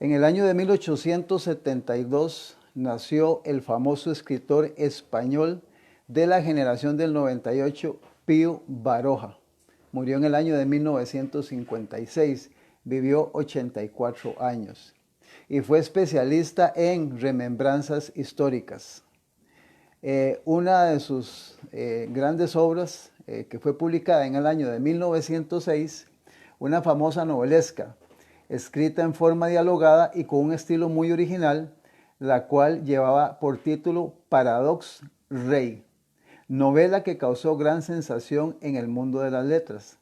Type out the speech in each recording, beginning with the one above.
En el año de 1872 nació el famoso escritor español de la generación del 98, Pío Baroja. Murió en el año de 1956, vivió 84 años y fue especialista en remembranzas históricas. Una de sus grandes obras, que fue publicada en el año de 1906, una famosa novelesca, escrita en forma dialogada y con un estilo muy original, la cual llevaba por título Paradox Rey, novela que causó gran sensación en el mundo de las letras.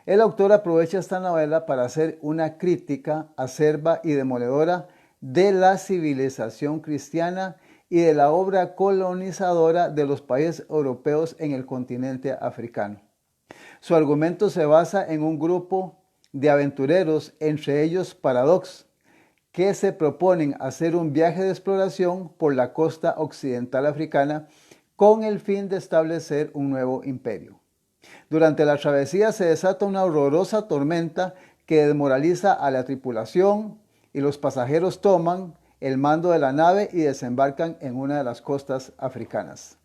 El autor aprovecha esta novela para hacer una crítica acerba y demoledora de la civilización cristiana y de la obra colonizadora de los países europeos en el continente africano. Su argumento se basa en un grupo de aventureros, entre ellos Paradox, que se proponen hacer un viaje de exploración por la costa occidental africana con el fin de establecer un nuevo imperio. Durante la travesía se desata una horrorosa tormenta que desmoraliza a la tripulación y los pasajeros toman el mando de la nave y desembarcan en una de las costas africanas.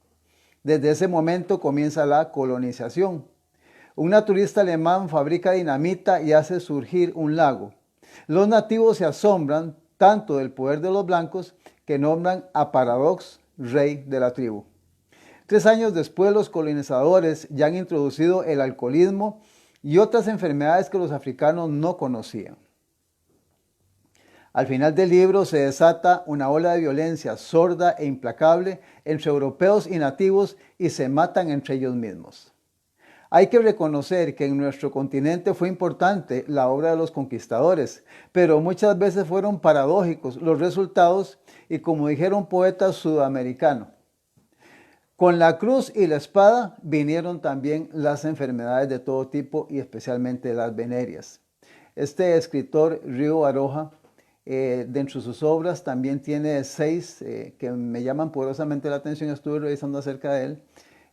Desde ese momento comienza la colonización. Un naturista alemán fabrica dinamita y hace surgir un lago. Los nativos se asombran tanto del poder de los blancos que nombran a Paradox rey de la tribu. 3 años después, los colonizadores ya han introducido el alcoholismo y otras enfermedades que los africanos no conocían. Al final del libro se desata una ola de violencia sorda e implacable entre europeos y nativos y se matan entre ellos mismos. Hay que reconocer que en nuestro continente fue importante la obra de los conquistadores, pero muchas veces fueron paradójicos los resultados y, como dijeron poetas sudamericanos, con la cruz y la espada vinieron también las enfermedades de todo tipo y especialmente las venéreas. Este escritor, Pío Baroja, dentro de sus obras también tiene 6 que me llaman poderosamente la atención, estuve revisando acerca de él,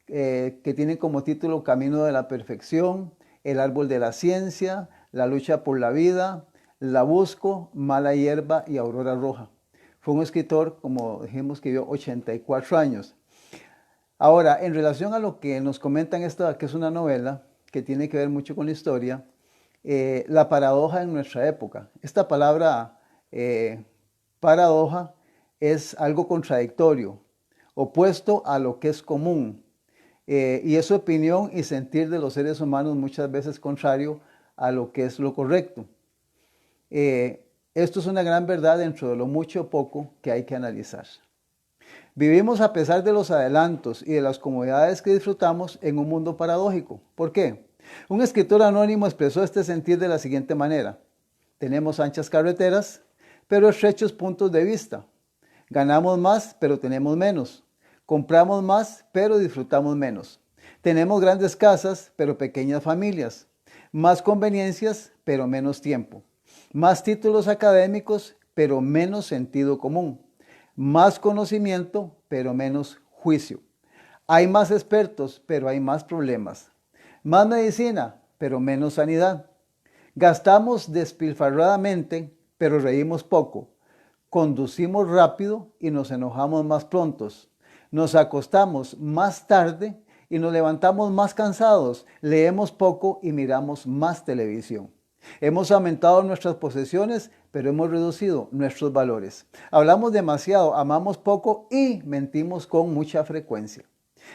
que tienen como título Camino de la Perfección, El Árbol de la Ciencia, La Lucha por la Vida, La Busco, Mala Hierba y Aurora Roja. Fue un escritor, como dijimos, que vivió 84 años. Ahora, en relación a lo que nos comentan esta, que es una novela que tiene que ver mucho con la historia, la paradoja en nuestra época. Esta palabra paradoja es algo contradictorio, opuesto a lo que es común, y es opinión y sentir de los seres humanos muchas veces contrario a lo que es lo correcto. Esto es una gran verdad dentro de lo mucho o poco que hay que analizar. Vivimos, a pesar de los adelantos y de las comodidades que disfrutamos, en un mundo paradójico. ¿Por qué? Un escritor anónimo expresó este sentir de la siguiente manera: tenemos anchas carreteras, pero estrechos puntos de vista. Ganamos más, pero tenemos menos. Compramos más, pero disfrutamos menos. Tenemos grandes casas, pero pequeñas familias. Más conveniencias, pero menos tiempo. Más títulos académicos, pero menos sentido común. Más conocimiento, pero menos juicio. Hay más expertos, pero hay más problemas. Más medicina, pero menos sanidad. Gastamos despilfarradamente, pero reímos poco. Conducimos rápido y nos enojamos más prontos. Nos acostamos más tarde y nos levantamos más cansados. Leemos poco y miramos más televisión. Hemos aumentado nuestras posesiones, pero hemos reducido nuestros valores. Hablamos demasiado, amamos poco y mentimos con mucha frecuencia.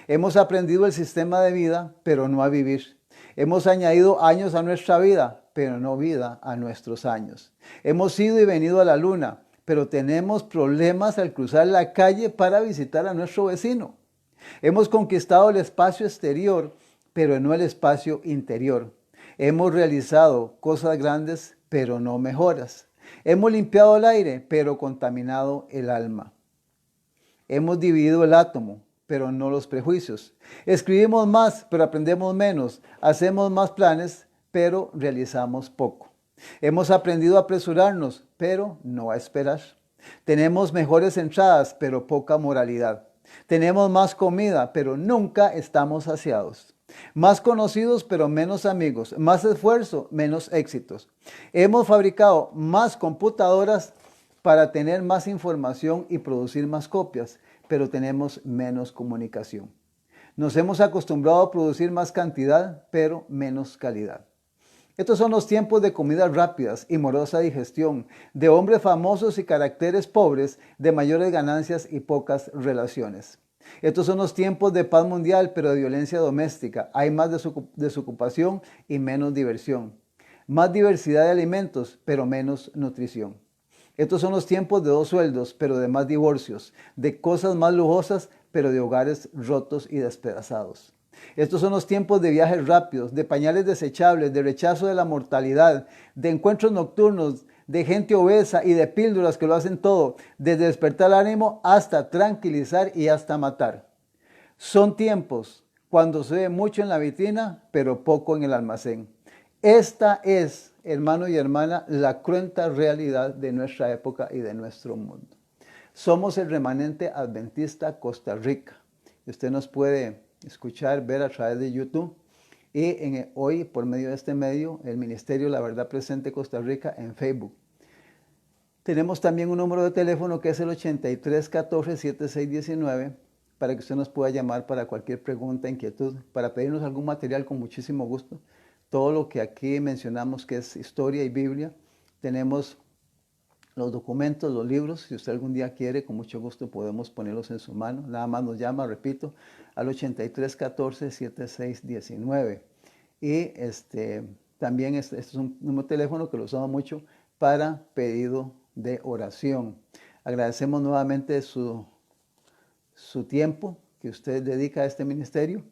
Hemos aprendido el sistema de vida, pero no a vivir. Hemos añadido años a nuestra vida, pero no vida a nuestros años. Hemos ido y venido a la luna, pero tenemos problemas al cruzar la calle para visitar a nuestro vecino. Hemos conquistado el espacio exterior, pero no el espacio interior. Hemos realizado cosas grandes, pero no mejoras. Hemos limpiado el aire, pero contaminado el alma. Hemos dividido el átomo, pero no los prejuicios. Escribimos más, pero aprendemos menos. Hacemos más planes, pero realizamos poco. Hemos aprendido a apresurarnos, pero no a esperar. Tenemos mejores entradas, pero poca moralidad. Tenemos más comida, pero nunca estamos saciados. Más conocidos, pero menos amigos. Más esfuerzo, menos éxitos. Hemos fabricado más computadoras para tener más información y producir más copias, pero tenemos menos comunicación. Nos hemos acostumbrado a producir más cantidad, pero menos calidad. Estos son los tiempos de comidas rápidas y morosa digestión, de hombres famosos y caracteres pobres, de mayores ganancias y pocas relaciones. Estos son los tiempos de paz mundial, pero de violencia doméstica. Hay más desocupación y menos diversión. Más diversidad de alimentos, pero menos nutrición. Estos son los tiempos de 2 sueldos, pero de más divorcios, de cosas más lujosas, pero de hogares rotos y despedazados. Estos son los tiempos de viajes rápidos, de pañales desechables, de rechazo de la mortalidad, de encuentros nocturnos, de gente obesa y de píldoras que lo hacen todo, desde despertar el ánimo hasta tranquilizar y hasta matar. Son tiempos cuando se ve mucho en la vitrina, pero poco en el almacén. Esta es, hermano y hermana, la cruenta realidad de nuestra época y de nuestro mundo. Somos el remanente adventista Costa Rica. Usted nos puede escuchar, ver a través de YouTube. Y hoy, por medio de este medio, el Ministerio La Verdad Presente Costa Rica en Facebook. Tenemos también un número de teléfono que es el 8314-7619 para que usted nos pueda llamar para cualquier pregunta, inquietud, para pedirnos algún material con muchísimo gusto. Todo lo que aquí mencionamos que es historia y Biblia, tenemos los documentos, los libros, si usted algún día quiere, con mucho gusto podemos ponerlos en su mano. Nada más nos llama, repito, al 8314-7619. Y también este es un número de teléfono que lo usamos mucho para pedido de oración. Agradecemos nuevamente su tiempo que usted dedica a este ministerio.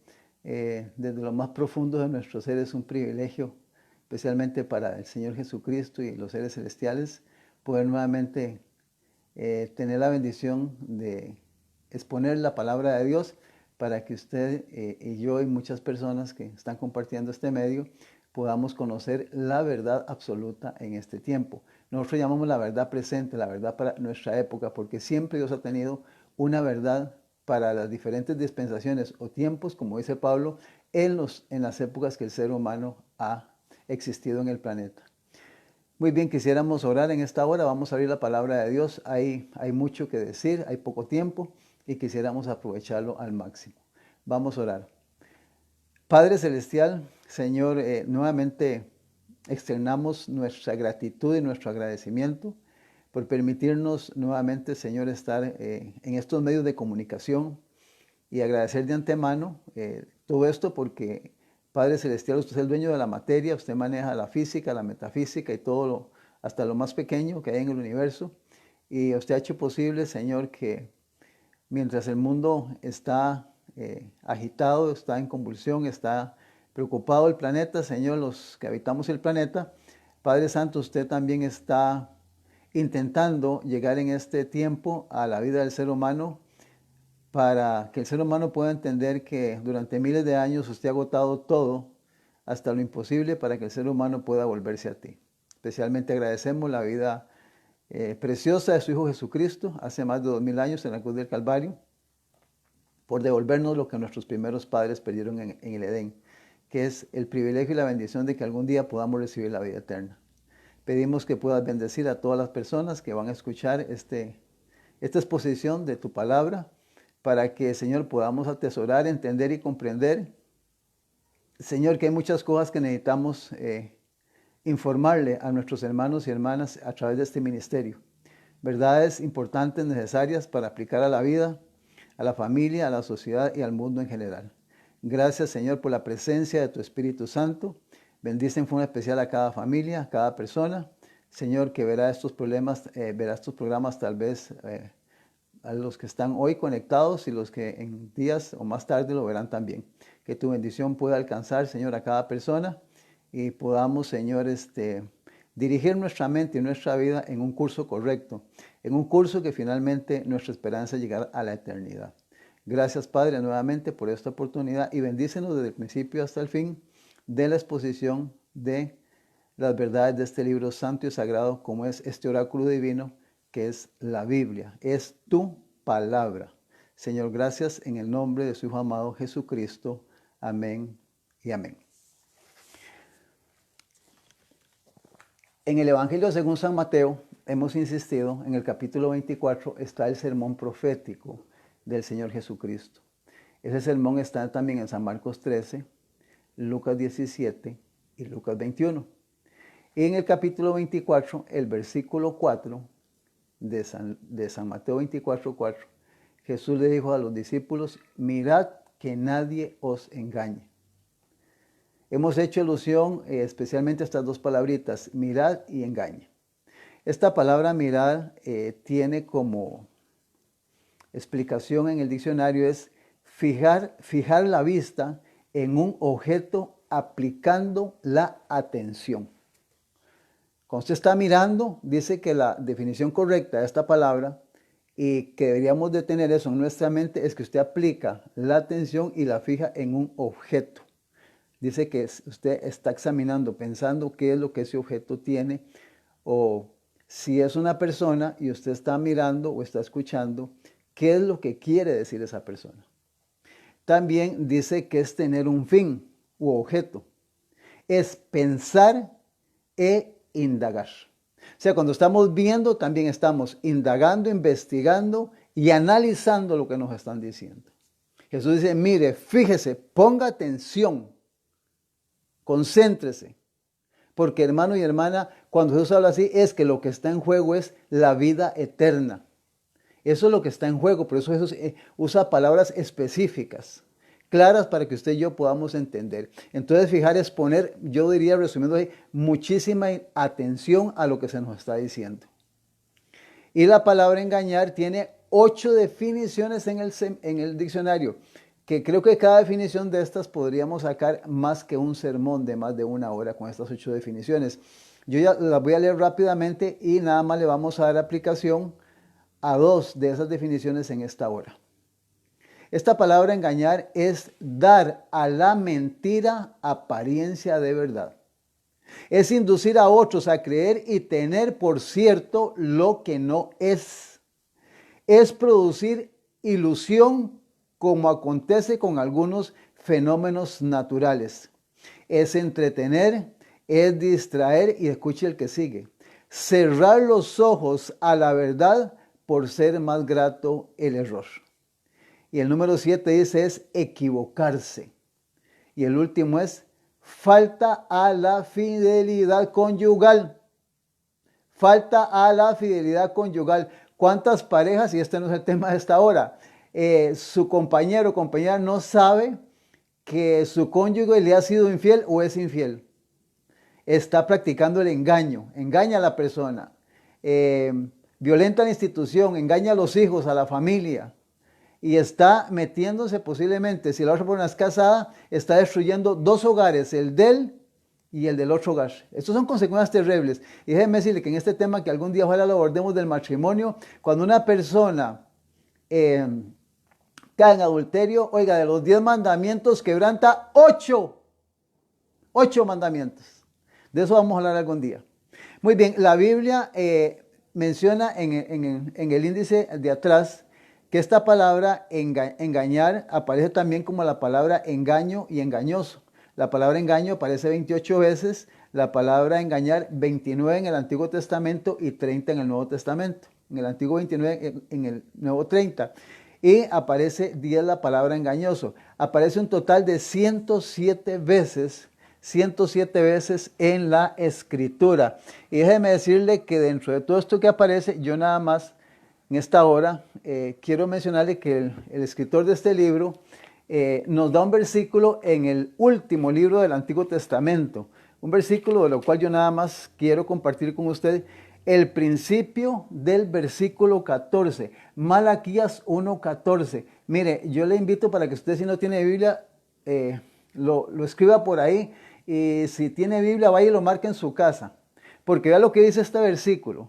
Desde lo más profundo de nuestro ser es un privilegio, especialmente para el Señor Jesucristo y los seres celestiales, poder nuevamente tener la bendición de exponer la palabra de Dios para que usted y yo y muchas personas que están compartiendo este medio podamos conocer la verdad absoluta en este tiempo. Nosotros llamamos la verdad presente, la verdad para nuestra época, porque siempre Dios ha tenido una verdad para las diferentes dispensaciones o tiempos, como dice Pablo, en las épocas que el ser humano ha existido en el planeta. Muy bien, quisiéramos orar en esta hora. Vamos a abrir la palabra de Dios. Hay mucho que decir, hay poco tiempo y quisiéramos aprovecharlo al máximo. Vamos a orar. Padre Celestial, Señor, nuevamente externamos nuestra gratitud y nuestro agradecimiento por permitirnos nuevamente, Señor, estar en estos medios de comunicación y agradecer de antemano todo esto porque, Padre Celestial, usted es el dueño de la materia, usted maneja la física, la metafísica y todo, hasta lo más pequeño que hay en el universo. Y usted ha hecho posible, Señor, que mientras el mundo está agitado, está en convulsión, está preocupado el planeta, Señor, los que habitamos el planeta, Padre Santo, usted también está intentando llegar en este tiempo a la vida del ser humano para que el ser humano pueda entender que durante miles de años usted ha agotado todo hasta lo imposible para que el ser humano pueda volverse a ti. Especialmente agradecemos la vida preciosa de su Hijo Jesucristo hace más de 2000 años en la cruz del Calvario por devolvernos lo que nuestros primeros padres perdieron en el Edén, que es el privilegio y la bendición de que algún día podamos recibir la vida eterna. Pedimos que puedas bendecir a todas las personas que van a escuchar esta exposición de tu palabra, para que, Señor, podamos atesorar, entender y comprender, Señor, que hay muchas cosas que necesitamos informarle a nuestros hermanos y hermanas a través de este ministerio. Verdades importantes, necesarias para aplicar a la vida, a la familia, a la sociedad y al mundo en general. Gracias, Señor, por la presencia de tu Espíritu Santo. Bendice en forma especial a cada familia, a cada persona. Señor, que verá estos programas tal vez a los que están hoy conectados y los que en días o más tarde lo verán también. Que tu bendición pueda alcanzar, Señor, a cada persona y podamos, Señor, dirigir nuestra mente y nuestra vida en un curso correcto, en un curso que finalmente nuestra esperanza es llegar a la eternidad. Gracias, Padre, nuevamente por esta oportunidad y bendícenos desde el principio hasta el fin de la exposición de las verdades de este libro santo y sagrado, como es este oráculo divino, que es la Biblia, es tu palabra. Señor, gracias en el nombre de su Hijo amado Jesucristo. Amén y amén. En el Evangelio según San Mateo hemos insistido, en el capítulo 24 está el sermón profético del Señor Jesucristo. Ese sermón está también en San Marcos 13, Lucas 17 y Lucas 21. Y en el capítulo 24, el versículo 4 de San Mateo 24, 4, Jesús le dijo a los discípulos, mirad que nadie os engañe. Hemos hecho alusión especialmente a estas dos palabritas, mirad y engañe. Esta palabra mirad tiene como explicación en el diccionario es fijar la vista en un objeto aplicando la atención. Cuando usted está mirando, dice que la definición correcta de esta palabra y que deberíamos de tener eso en nuestra mente es que usted aplica la atención y la fija en un objeto. Dice que usted está examinando, pensando qué es lo que ese objeto tiene, o si es una persona y usted está mirando o está escuchando, qué es lo que quiere decir esa persona. También dice que es tener un fin u objeto. Es pensar e indagar. O sea, cuando estamos viendo, también estamos indagando, investigando y analizando lo que nos están diciendo. Jesús dice, mire, fíjese, ponga atención. Concéntrese, porque hermano y hermana, cuando Jesús habla así, es que lo que está en juego es la vida eterna. Eso es lo que está en juego, por eso Jesús usa palabras específicas, claras para que usted y yo podamos entender. Entonces, fijar es poner, yo diría, resumiendo ahí, muchísima atención a lo que se nos está diciendo. Y la palabra engañar tiene 8 definiciones en el diccionario, que creo que cada definición de estas podríamos sacar más que un sermón de más de 1 hora con estas 8 definiciones. Yo ya las voy a leer rápidamente y nada más le vamos a dar aplicación a 2 de esas definiciones en esta hora. Esta palabra engañar es dar a la mentira apariencia de verdad. Es inducir a otros a creer y tener por cierto lo que no es. Es producir ilusión como acontece con algunos fenómenos naturales. Es entretener, es distraer y escuche el que sigue. Cerrar los ojos a la verdad por ser más grato el error. Y el número 7 dice es equivocarse. Y el último es falta a la fidelidad conyugal. Falta a la fidelidad conyugal. ¿Cuántas parejas, y este no es el tema de esta hora, su compañero o compañera no sabe que su cónyuge le ha sido infiel o es infiel? Está practicando el engaño, engaña a la persona, violenta la institución, engaña a los hijos, a la familia, y está metiéndose posiblemente, si la otra persona es casada, está destruyendo 2 hogares, el de él y el del otro hogar. Estos son consecuencias terribles. Y déjenme decirle que en este tema que algún día ojalá lo abordemos del matrimonio, cuando una persona cae en adulterio, oiga, de los 10 mandamientos quebranta 8 mandamientos. De eso vamos a hablar algún día. Muy bien, la Biblia menciona en el índice de atrás que esta palabra engañar aparece también como la palabra engaño y engañoso. La palabra engaño aparece 28 veces, la palabra engañar 29 en el Antiguo Testamento y 30 en el Nuevo Testamento. En el Antiguo 29, en el Nuevo 30. Y aparece 10 la palabra engañoso. Aparece un total de 107 veces en la Escritura. Y déjeme decirle que dentro de todo esto que aparece, yo nada más en esta hora quiero mencionarle que el escritor de este libro nos da un versículo en el último libro del Antiguo Testamento, un versículo de lo cual yo nada más quiero compartir con usted el principio del versículo 14, Malaquías 1:14. Mire, yo le invito para que usted, si no tiene Biblia, lo escriba por ahí, y si tiene Biblia, vaya y lo marque en su casa, porque vea lo que dice este versículo.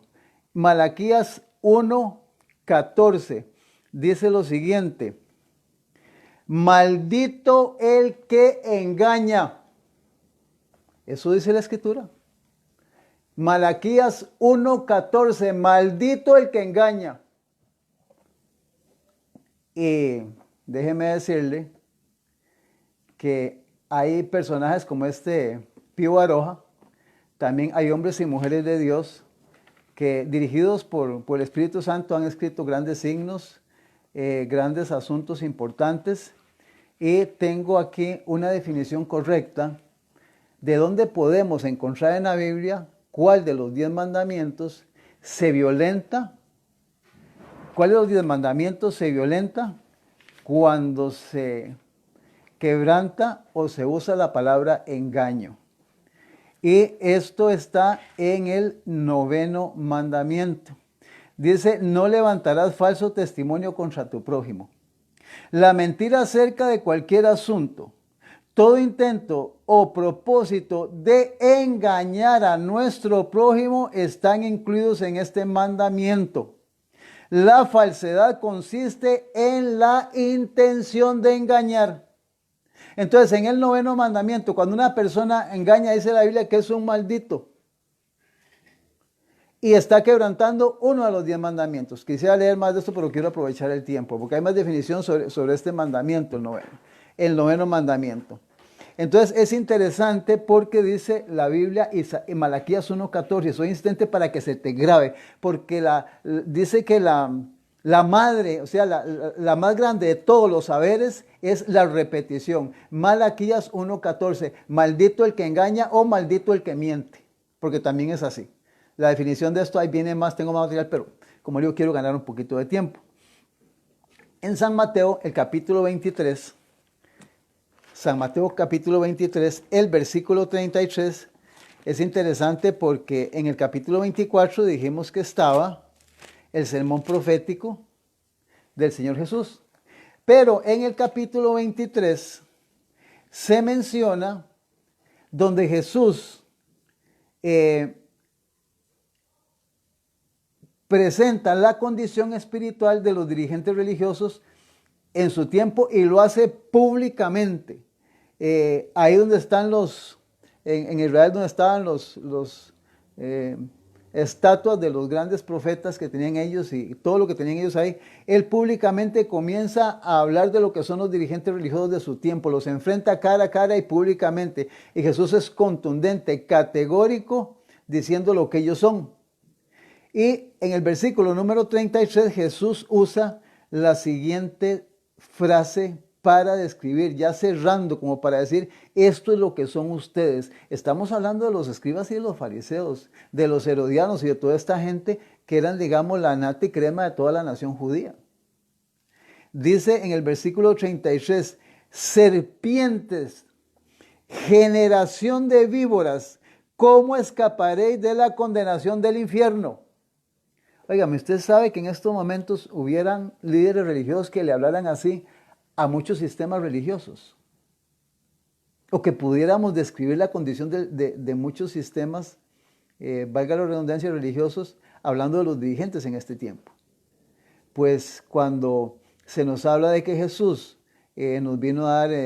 Malaquías 1:14 dice lo siguiente: maldito el que engaña. Eso dice la Escritura. Malaquías 1:14, maldito el que engaña. Y déjeme decirle que hay personajes como este Pío Baroja, también hay hombres y mujeres de Dios que dirigidos por el Espíritu Santo han escrito grandes signos, grandes asuntos importantes, y tengo aquí una definición correcta de dónde podemos encontrar en la Biblia cuál de los 10 mandamientos se violenta, cuál de los 10 mandamientos se violenta cuando se quebranta o se usa la palabra engaño. Y esto está en el 9º mandamiento. Dice, no levantarás falso testimonio contra tu prójimo. La mentira acerca de cualquier asunto, todo intento o propósito de engañar a nuestro prójimo están incluidos en este mandamiento. La falsedad consiste en la intención de engañar. Entonces, en el 9º mandamiento, cuando una persona engaña, dice la Biblia que es un maldito. Y está quebrantando uno de los 10 mandamientos. Quisiera leer más de esto, pero quiero aprovechar el tiempo, porque hay más definición sobre este mandamiento, el 9º mandamiento. Entonces, es interesante porque dice la Biblia en Malaquías 1:14, soy insistente para que se te grabe, porque dice que la madre, o sea, la más grande de todos los saberes es la repetición. Malaquías 1:14, maldito el que engaña o maldito el que miente, porque también es así. La definición de esto, ahí viene más, tengo más material, pero como digo, quiero ganar un poquito de tiempo. En San Mateo, el capítulo 23, San Mateo capítulo 23, el versículo 33, es interesante porque en el capítulo 24 dijimos que estaba el sermón profético del Señor Jesús. Pero en el capítulo 23 se menciona donde Jesús presenta la condición espiritual de los dirigentes religiosos en su tiempo y lo hace públicamente. Ahí donde están en Israel donde estaban los estatuas de los grandes profetas que tenían ellos y todo lo que tenían ellos ahí, él públicamente comienza a hablar de lo que son los dirigentes religiosos de su tiempo, los enfrenta cara a cara y públicamente, y Jesús es contundente, categórico, diciendo lo que ellos son. Y en el versículo número 33 Jesús usa la siguiente frase para describir, ya cerrando, como para decir, esto es lo que son ustedes. Estamos hablando de los escribas y de los fariseos, de los herodianos y de toda esta gente que eran, digamos, la nata y crema de toda la nación judía. Dice en el versículo 33, serpientes, generación de víboras, ¿cómo escaparéis de la condenación del infierno? Óigame, usted sabe que en estos momentos hubieran líderes religiosos que le hablaran así a muchos sistemas religiosos. O que pudiéramos describir la condición de muchos sistemas, valga la redundancia, religiosos, hablando de los dirigentes en este tiempo. Pues cuando se nos habla de que Jesús nos vino a dar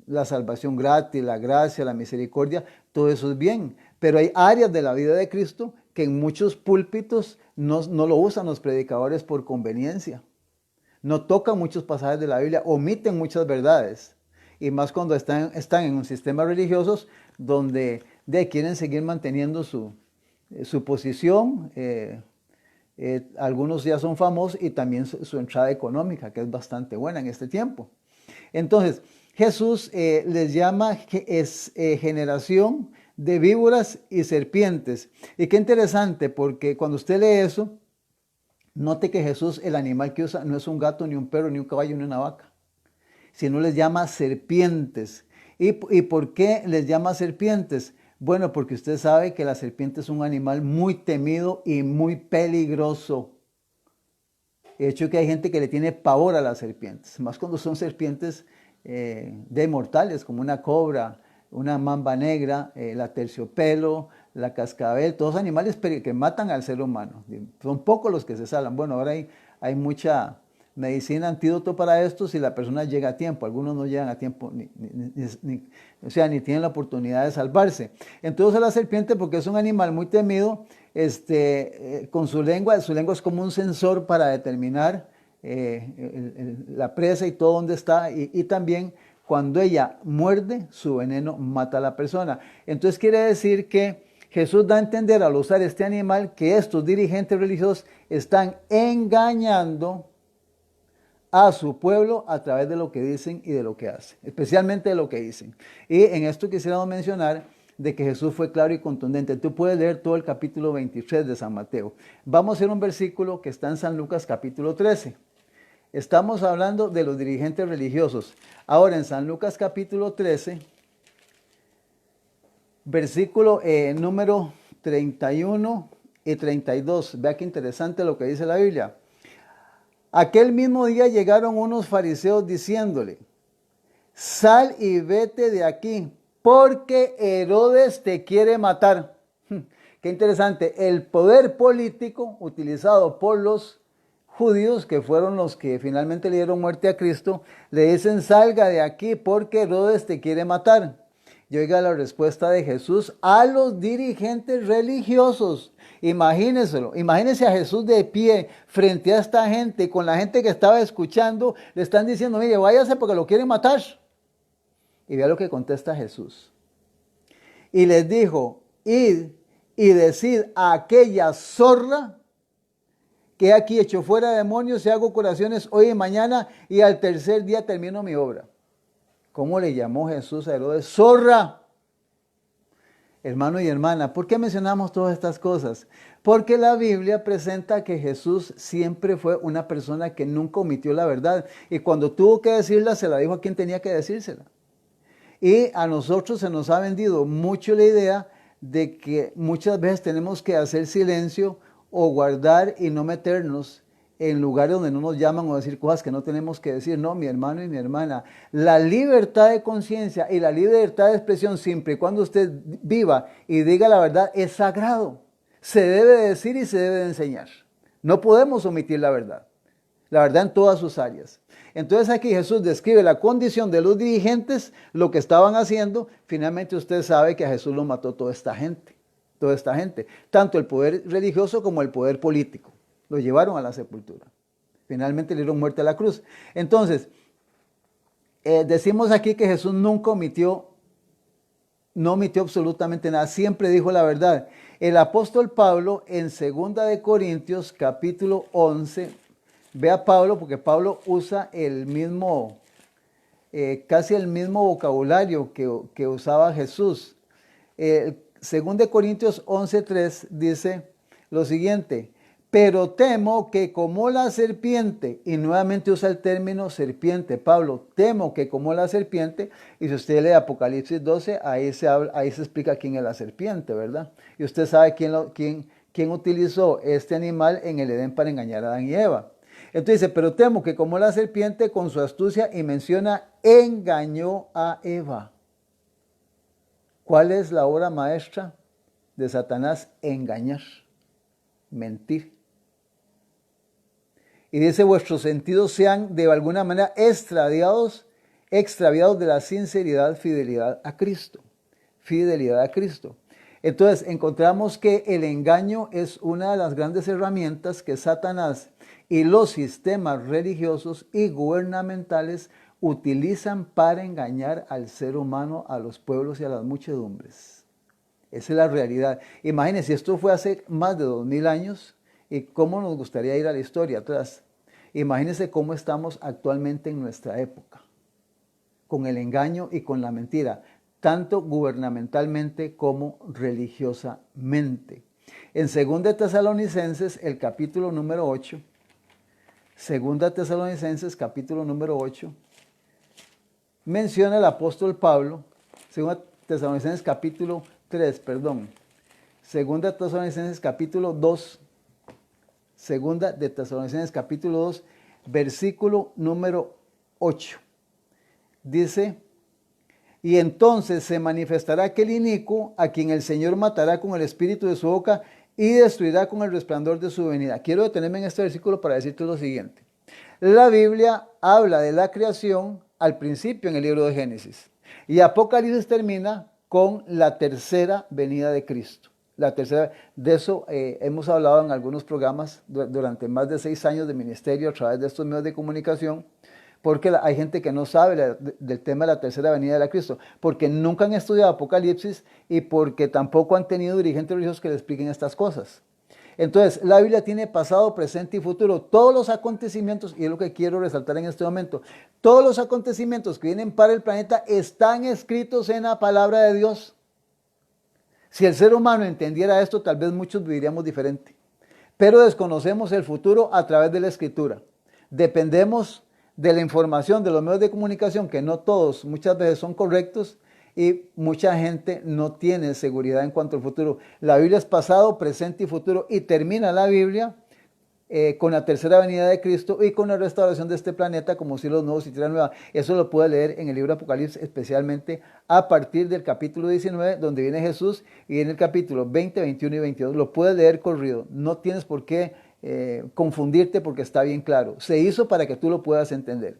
la salvación gratis, la gracia, la misericordia, todo eso es bien. Pero hay áreas de la vida de Cristo que en muchos púlpitos no lo usan los predicadores por conveniencia. No tocan muchos pasajes de la Biblia, omiten muchas verdades. Y más cuando están en un sistema religioso donde quieren seguir manteniendo su posición. Algunos ya son famosos y también su entrada económica, que es bastante buena en este tiempo. Entonces, Jesús les llama generación de víboras y serpientes. Y qué interesante, porque cuando usted lee eso, note que Jesús, el animal que usa, no es un gato, ni un perro, ni un caballo, ni una vaca, sino les llama serpientes. ¿Y por qué les llama serpientes? Bueno, porque usted sabe que la serpiente es un animal muy temido y muy peligroso. De hecho, que hay gente que le tiene pavor a las serpientes, más cuando son serpientes de mortales, como una cobra, una mamba negra, la terciopelo, la cascabel, todos animales que matan al ser humano. Son pocos los que se salvan. Bueno, ahora hay mucha medicina, antídoto para esto si la persona llega a tiempo. Algunos no llegan a tiempo, ni tienen la oportunidad de salvarse. Entonces la serpiente, porque es un animal muy temido, con su lengua es como un sensor para determinar la presa y todo donde está, y también Cuando ella muerde, su veneno mata a la persona. Entonces quiere decir que Jesús da a entender al usar este animal que estos dirigentes religiosos están engañando a su pueblo a través de lo que dicen y de lo que hacen, especialmente de lo que dicen. Y en esto quisiéramos mencionar de que Jesús fue claro y contundente. Tú puedes leer todo el capítulo 23 de San Mateo. Vamos a ir a un versículo que está en San Lucas capítulo 13. Estamos hablando de los dirigentes religiosos. Ahora en San Lucas capítulo 13, versículo número 31 y 32. Vea qué interesante lo que dice la Biblia. Aquel mismo día llegaron unos fariseos diciéndole, sal y vete de aquí, porque Herodes te quiere matar. Qué interesante, el poder político utilizado por los judíos, que fueron los que finalmente le dieron muerte a Cristo, le dicen salga de aquí porque Herodes te quiere matar. Y oiga la respuesta de Jesús a los dirigentes religiosos. Imagínense a Jesús de pie frente a esta gente, con la gente que estaba escuchando, le están diciendo, mire, váyase porque lo quieren matar. Y vea lo que contesta Jesús. Y les dijo, id y decid a aquella zorra que aquí echó fuera demonios y hago curaciones hoy y mañana y al tercer día termino mi obra. ¿Cómo le llamó Jesús a Herodes? Zorra. Hermano y hermana, ¿por qué mencionamos todas estas cosas? Porque la Biblia presenta que Jesús siempre fue una persona que nunca omitió la verdad. Y cuando tuvo que decirla, se la dijo a quien tenía que decírsela. Y a nosotros se nos ha vendido mucho la idea de que muchas veces tenemos que hacer silencio o guardar y no meternos en lugares donde no nos llaman o decir cosas que no tenemos que decir. No, mi hermano y mi hermana, la libertad de conciencia y la libertad de expresión, siempre y cuando usted viva y diga la verdad, es sagrado. Se debe de decir y se debe de enseñar. No podemos omitir la verdad en todas sus áreas. Entonces aquí Jesús describe la condición de los dirigentes, lo que estaban haciendo. Finalmente usted sabe que a Jesús lo mató toda esta gente, tanto el poder religioso como el poder político. Lo llevaron a la sepultura. Finalmente le dieron muerte a la cruz. Entonces, decimos aquí que Jesús nunca omitió absolutamente nada, siempre dijo la verdad. El apóstol Pablo en 2 de Corintios capítulo 11, ve a Pablo porque Pablo usa el mismo, casi el mismo vocabulario que usaba Jesús. 2 de Corintios 11:3 dice lo siguiente, pero temo que como la serpiente, y nuevamente usa el término serpiente, Pablo, temo que como la serpiente, y si usted lee Apocalipsis 12, ahí se explica quién es la serpiente, ¿verdad? Y usted sabe quién utilizó este animal en el Edén para engañar a Adán y Eva. Entonces dice, pero temo que como la serpiente con su astucia, y menciona, engañó a Eva. ¿Cuál es la obra maestra de Satanás? Engañar, mentir. Y dice, vuestros sentidos sean de alguna manera extraviados de la sinceridad, fidelidad a Cristo. Fidelidad a Cristo. Entonces encontramos que el engaño es una de las grandes herramientas que Satanás y los sistemas religiosos y gubernamentales utilizan para engañar al ser humano, a los pueblos y a las muchedumbres. Esa es la realidad. Imagínense, esto fue hace más de 2000 años y cómo nos gustaría ir a la historia atrás. Imagínense cómo estamos actualmente en nuestra época, con el engaño y con la mentira, tanto gubernamentalmente como religiosamente. En 2 Tesalonicenses, el capítulo número 8, 2 Tesalonicenses, capítulo número 8, menciona el apóstol Pablo, 2 Tesalonicenses capítulo 3, perdón, 2 Tesalonicenses capítulo 2, 2 de Tesalonicenses capítulo 2, versículo número 8. Dice, y entonces se manifestará aquel inicuo a quien el Señor matará con el espíritu de su boca y destruirá con el resplandor de su venida. Quiero detenerme en este versículo para decirte lo siguiente. La Biblia habla de la creación al principio en el libro de Génesis. Y Apocalipsis termina con la tercera venida de Cristo. La tercera, de eso hemos hablado en algunos programas durante más de 6 años de ministerio a través de estos medios de comunicación, Porque hay gente que no sabe del tema de la tercera venida de Cristo, porque nunca han estudiado Apocalipsis y porque tampoco han tenido dirigentes religiosos que le expliquen estas cosas. Entonces, la Biblia tiene pasado, presente y futuro. Todos los acontecimientos, y es lo que quiero resaltar en este momento, todos los acontecimientos que vienen para el planeta están escritos en la palabra de Dios. Si el ser humano entendiera esto, tal vez muchos viviríamos diferente. Pero desconocemos el futuro a través de la Escritura. Dependemos de la información de los medios de comunicación, que no todos muchas veces son correctos, y mucha gente no tiene seguridad en cuanto al futuro. La Biblia es pasado, presente y futuro, y termina la Biblia con la tercera venida de Cristo y con la restauración de este planeta como cielos nuevos y tierra nueva. Eso lo puede leer en el libro de Apocalipsis, especialmente a partir del capítulo 19, donde viene Jesús, y en el capítulo 20, 21 y 22. Lo puedes leer corrido. No tienes por qué confundirte porque está bien claro. Se hizo para que tú lo puedas entender.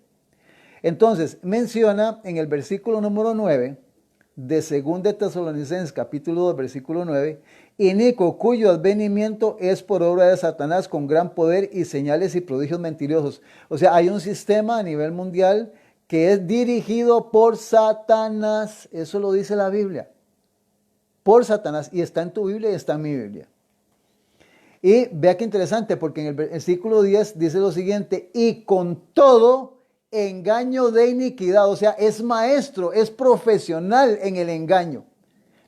Entonces, menciona en el versículo número 9 de 2 de Tesalonicenses, capítulo 2, versículo 9, inico cuyo advenimiento es por obra de Satanás con gran poder y señales y prodigios mentirosos. O sea, hay un sistema a nivel mundial que es dirigido por Satanás. Eso lo dice la Biblia. Por Satanás. Y está en tu Biblia y está en mi Biblia. Y vea qué interesante, porque en el versículo 10 dice lo siguiente, y con todo engaño de iniquidad. O sea, es maestro, es profesional en el engaño.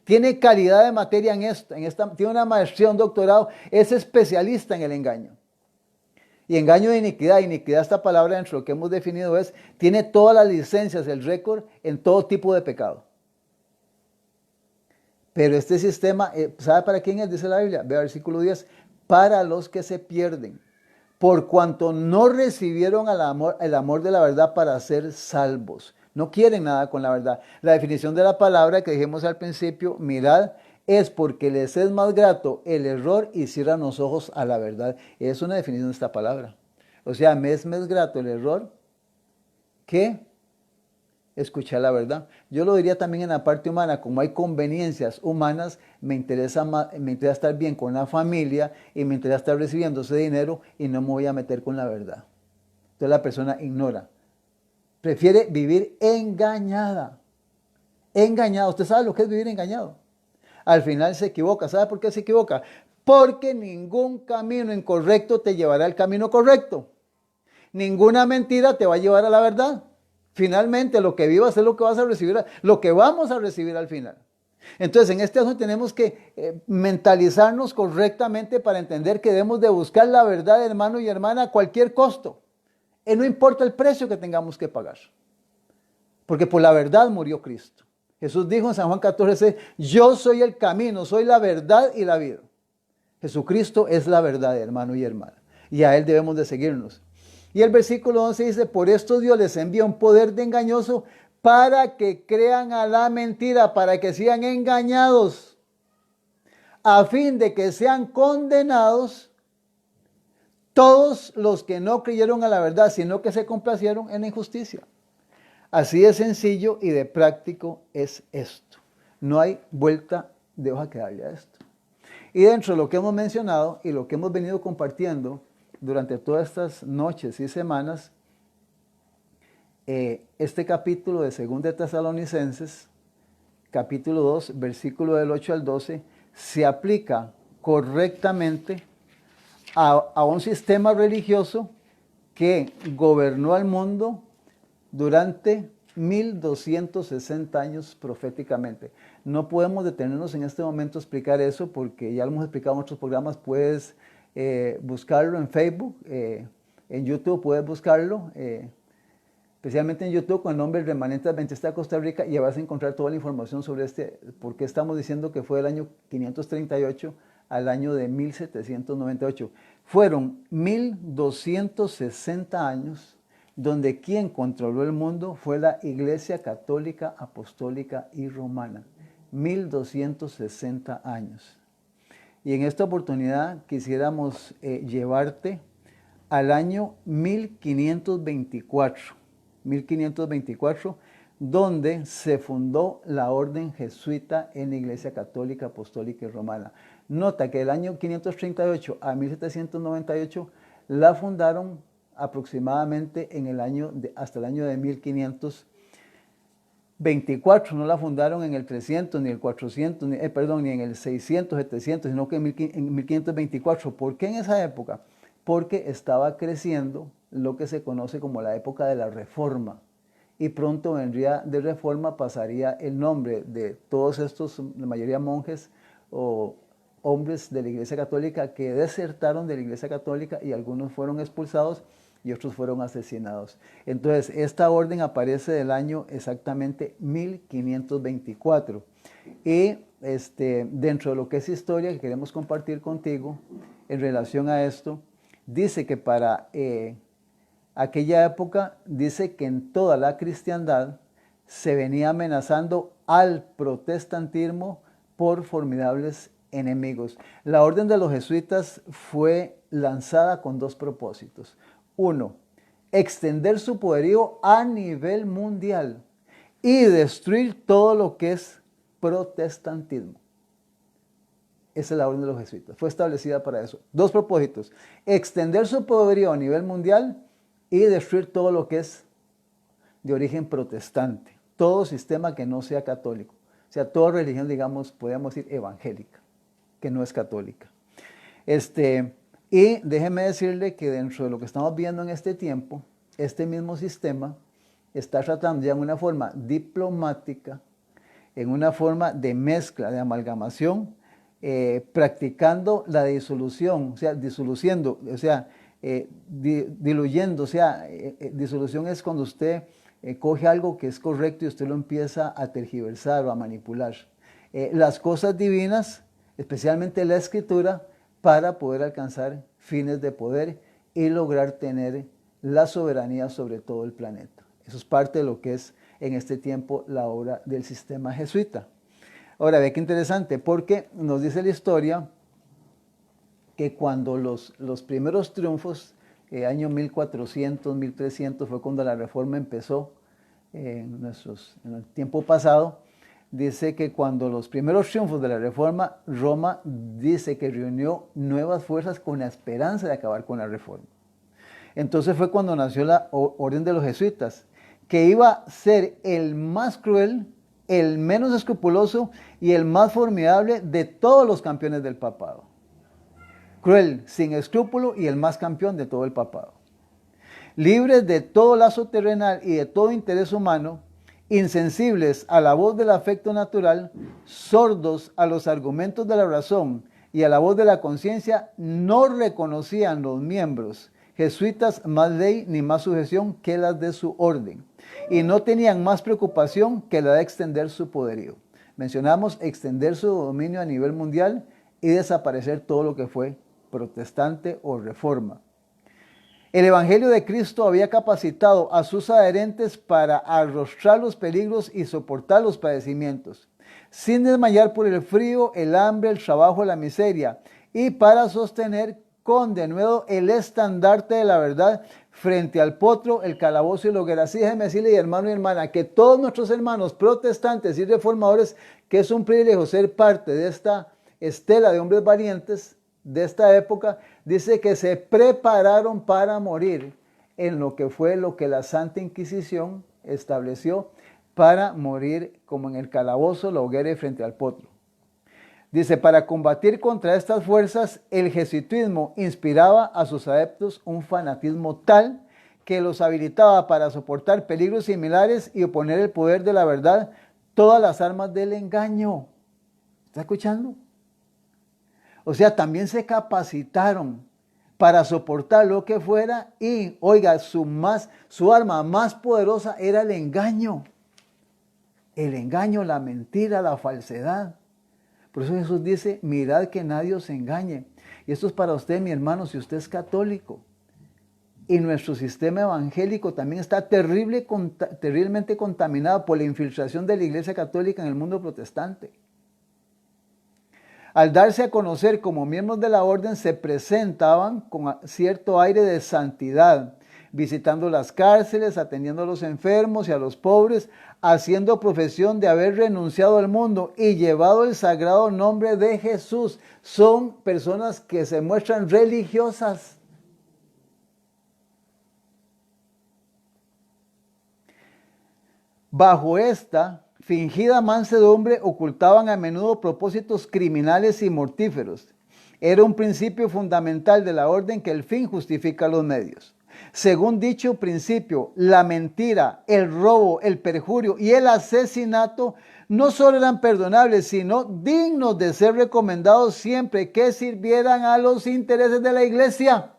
Tiene calidad de materia en esto, tiene una maestría, un doctorado, es especialista en el engaño. Y engaño de iniquidad, esta palabra dentro de lo que hemos definido tiene todas las licencias, el récord en todo tipo de pecado. Pero este sistema, ¿sabe para quién es? Dice la Biblia, ve al versículo 10, para los que se pierden, por cuanto no recibieron el amor de la verdad para ser salvos. No quieren nada con la verdad. La definición de la palabra que dijimos al principio, mirad, es porque les es más grato el error y cierran los ojos a la verdad. Es una definición de esta palabra. O sea, me es más grato el error que escuchar la verdad. Yo lo diría también en la parte humana, como hay conveniencias humanas, me interesa estar bien con la familia y me interesa estar recibiendo ese dinero y no me voy a meter con la verdad. Entonces la persona ignora. Prefiere vivir engañada. Engañada. ¿Usted sabe lo que es vivir engañado? Al final se equivoca. ¿Sabe por qué se equivoca? Porque ningún camino incorrecto te llevará al camino correcto. Ninguna mentira te va a llevar a la verdad. Finalmente, lo que vivas es lo que vas a recibir, lo que vamos a recibir al final. Entonces, en este caso tenemos que mentalizarnos correctamente para entender que debemos de buscar la verdad, hermano y hermana, a cualquier costo. Y no importa el precio que tengamos que pagar. Porque por la verdad murió Cristo. Jesús dijo en San Juan 14, yo soy el camino, soy la verdad y la vida. Jesucristo es la verdad, hermano y hermana. Y a Él debemos de seguirnos. Y el versículo 11 dice, por esto Dios les envía un poder de engañoso para que crean a la mentira, para que sean engañados, a fin de que sean condenados todos los que no creyeron a la verdad, sino que se complacieron en la injusticia. Así de sencillo y de práctico es esto. No hay vuelta de hoja que darle a esto. Y dentro de lo que hemos mencionado y lo que hemos venido compartiendo durante todas estas noches y semanas, este capítulo de 2 de Tesalonicenses, capítulo 2, versículo del 8 al 12, se aplica correctamente a un sistema religioso que gobernó al mundo durante 1260 años proféticamente. No podemos detenernos en este momento a explicar eso porque ya lo hemos explicado en otros programas. Puedes buscarlo en Facebook, en YouTube puedes buscarlo, especialmente en YouTube con el nombre Remanente Adventista de Costa Rica, y vas a encontrar toda la información sobre por qué estamos diciendo que fue del año 538 al año de 1798. Fueron 1260 años donde quien controló el mundo fue la Iglesia Católica, Apostólica y Romana. 1260 años. Y en esta oportunidad quisiéramos llevarte al año 1524, donde se fundó la orden jesuita en la Iglesia Católica, Apostólica y Romana. Nota que del año 538 a 1798 la fundaron aproximadamente hasta el año de 1524. No la fundaron en el 300, ni el 400, ni en el 600, 700, sino que en 1524. ¿Por qué en esa época? Porque estaba creciendo lo que se conoce como la época de la Reforma. Y pronto vendría de Reforma, pasaría el nombre de todos estos, la mayoría monjes o hombres de la Iglesia Católica que desertaron de la Iglesia Católica, y algunos fueron expulsados y otros fueron asesinados. Entonces, esta orden aparece del año exactamente 1524. Y dentro de lo que es historia que queremos compartir contigo en relación a esto, dice que para aquella época, dice que en toda la cristiandad se venía amenazando al protestantismo por formidables enemigos. La orden de los jesuitas fue lanzada con dos propósitos. Uno, extender su poderío a nivel mundial y destruir todo lo que es protestantismo. Esa es la orden de los jesuitas. Fue establecida para eso. Dos propósitos. Extender su poderío a nivel mundial y destruir todo lo que es de origen protestante. Todo sistema que no sea católico. O sea, toda religión, digamos, podríamos decir evangélica, que no es católica. Y déjeme decirle que dentro de lo que estamos viendo en este tiempo, este mismo sistema está tratando ya en una forma diplomática, en una forma de mezcla, de amalgamación, practicando la disolución, o sea, diluyendo, o sea, disolución es cuando usted coge algo que es correcto y usted lo empieza a tergiversar o a manipular. Las cosas divinas, especialmente la escritura, para poder alcanzar fines de poder y lograr tener la soberanía sobre todo el planeta. Eso es parte de lo que es en este tiempo la obra del sistema jesuita. Ahora, ve qué interesante, porque nos dice la historia que cuando los primeros triunfos, año 1400, 1300, fue cuando la Reforma empezó en el tiempo pasado. Dice que cuando los primeros triunfos de la Reforma, Roma dice que reunió nuevas fuerzas con la esperanza de acabar con la Reforma. Entonces fue cuando nació la Orden de los Jesuitas, que iba a ser el más cruel, el menos escrupuloso y el más formidable de todos los campeones del papado. Cruel, sin escrúpulo y el más campeón de todo el papado. Libres de todo lazo terrenal y de todo interés humano, insensibles a la voz del afecto natural, sordos a los argumentos de la razón y a la voz de la conciencia, no reconocían los miembros jesuitas más ley ni más sujeción que las de su orden, y no tenían más preocupación que la de extender su poderío. Mencionamos extender su dominio a nivel mundial y desaparecer todo lo que fue protestante o reforma. El Evangelio de Cristo había capacitado a sus adherentes para arrostrar los peligros y soportar los padecimientos, sin desmayar por el frío, el hambre, el trabajo, la miseria, y para sostener con denuedo el estandarte de la verdad frente al potro, el calabozo y la hoguera. Sí, déjeme decirle, hermano y hermana, que todos nuestros hermanos protestantes y reformadores, que es un privilegio ser parte de esta estela de hombres valientes de esta época, dice que se prepararon para morir en lo que la Santa Inquisición estableció, para morir como en el calabozo, la hoguera y frente al potro. Dice, para combatir contra estas fuerzas, el jesuitismo inspiraba a sus adeptos un fanatismo tal que los habilitaba para soportar peligros similares y oponer el poder de la verdad todas las armas del engaño. ¿Está escuchando? O sea, también se capacitaron para soportar lo que fuera y, oiga, su arma más poderosa era el engaño. El engaño, la mentira, la falsedad. Por eso Jesús dice, mirad que nadie os engañe. Y esto es para usted, mi hermano, si usted es católico. Y nuestro sistema evangélico también está terriblemente contaminado por la infiltración de la Iglesia Católica en el mundo protestante. Al darse a conocer como miembros de la orden, se presentaban con cierto aire de santidad, visitando las cárceles, atendiendo a los enfermos y a los pobres, haciendo profesión de haber renunciado al mundo y llevado el sagrado nombre de Jesús. Son personas que se muestran religiosas. Bajo esta fingida mansedumbre ocultaban a menudo propósitos criminales y mortíferos. Era un principio fundamental de la orden que el fin justifica los medios. Según dicho principio, la mentira, el robo, el perjurio y el asesinato no solo eran perdonables, sino dignos de ser recomendados siempre que sirvieran a los intereses de la iglesia.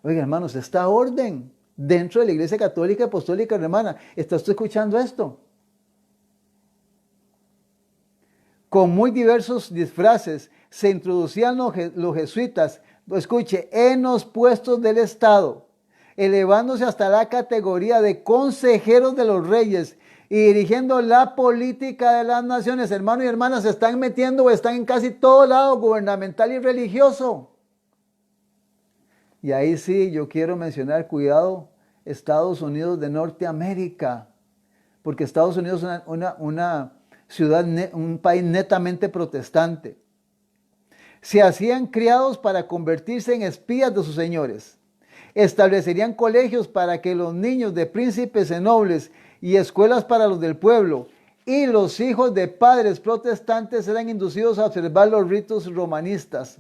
Oiga, hermanos, esta orden dentro de la Iglesia Católica Apostólica Romana, ¿está usted escuchando esto? Con muy diversos disfraces se introducían los jesuitas, escuche, en los puestos del Estado, elevándose hasta la categoría de consejeros de los reyes y dirigiendo la política de las naciones. Hermanos y hermanas, se están metiendo o están en casi todo lado gubernamental y religioso. Y ahí sí yo quiero mencionar, cuidado, Estados Unidos de Norteamérica, porque Estados Unidos es una ciudad, un país netamente protestante. Se hacían criados para convertirse en espías de sus señores. Establecerían colegios para que los niños de príncipes y nobles y escuelas para los del pueblo y los hijos de padres protestantes eran inducidos a observar los ritos romanistas.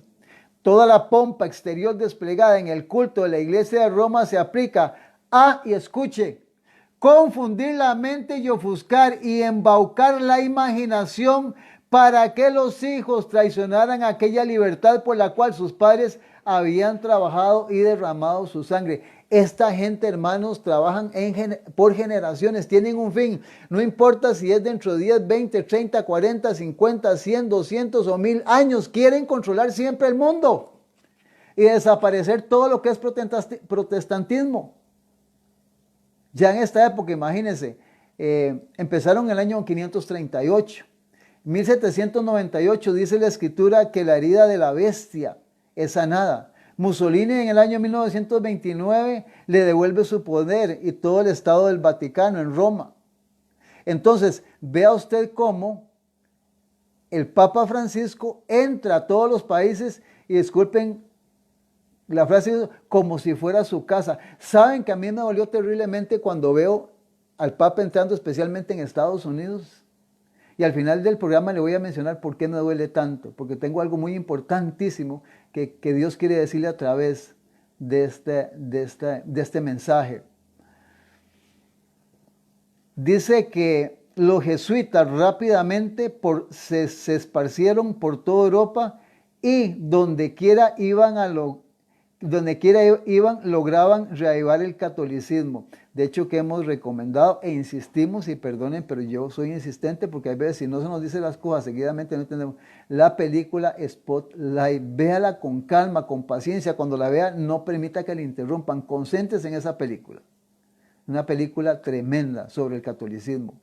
Toda la pompa exterior desplegada en el culto de la iglesia de Roma se aplica a, y escuche, confundir la mente y ofuscar y embaucar la imaginación para que los hijos traicionaran aquella libertad por la cual sus padres habían trabajado y derramado su sangre. Esta gente, hermanos, trabajan por generaciones, tienen un fin. No importa si es dentro de 10, 20, 30, 40, 50, 100, 200 o 1000 años. Quieren controlar siempre el mundo y desaparecer todo lo que es protestantismo. Ya en esta época, imagínense, empezaron en el año 538. 1798 dice la escritura que la herida de la bestia es sanada. Mussolini en el año 1929 le devuelve su poder y todo el Estado del Vaticano en Roma. Entonces, vea usted cómo el Papa Francisco entra a todos los países y, disculpen la frase, como si fuera su casa. Saben que a mí me dolió terriblemente cuando veo al Papa entrando especialmente en Estados Unidos. Y al final del programa le voy a mencionar por qué me duele tanto, porque tengo algo muy importantísimo que Dios quiere decirle a través de este mensaje. Dice que los jesuitas rápidamente se esparcieron por toda Europa y donde quiera iban lograban reavivar el catolicismo. De hecho, que hemos recomendado e insistimos, y perdonen, pero yo soy insistente porque a veces si no se nos dice las cosas seguidamente no entendemos. La película Spotlight, véala con calma, con paciencia. Cuando la vea, no permita que le interrumpan. Concéntrese en esa película. Una película tremenda sobre el catolicismo.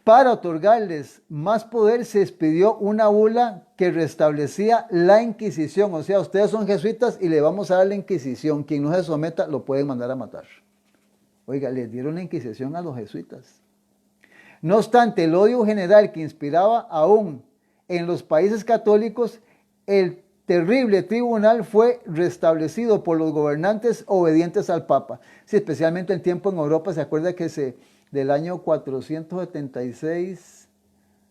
Para otorgarles más poder se expidió una bula que restablecía la Inquisición. O sea, ustedes son jesuitas y le vamos a dar la Inquisición. Quien no se someta lo pueden mandar a matar. Oiga, les dieron la Inquisición a los jesuitas. No obstante, el odio general que inspiraba aún en los países católicos, el terrible tribunal fue restablecido por los gobernantes obedientes al Papa. Sí, especialmente el tiempo en Europa, se acuerda que del año 476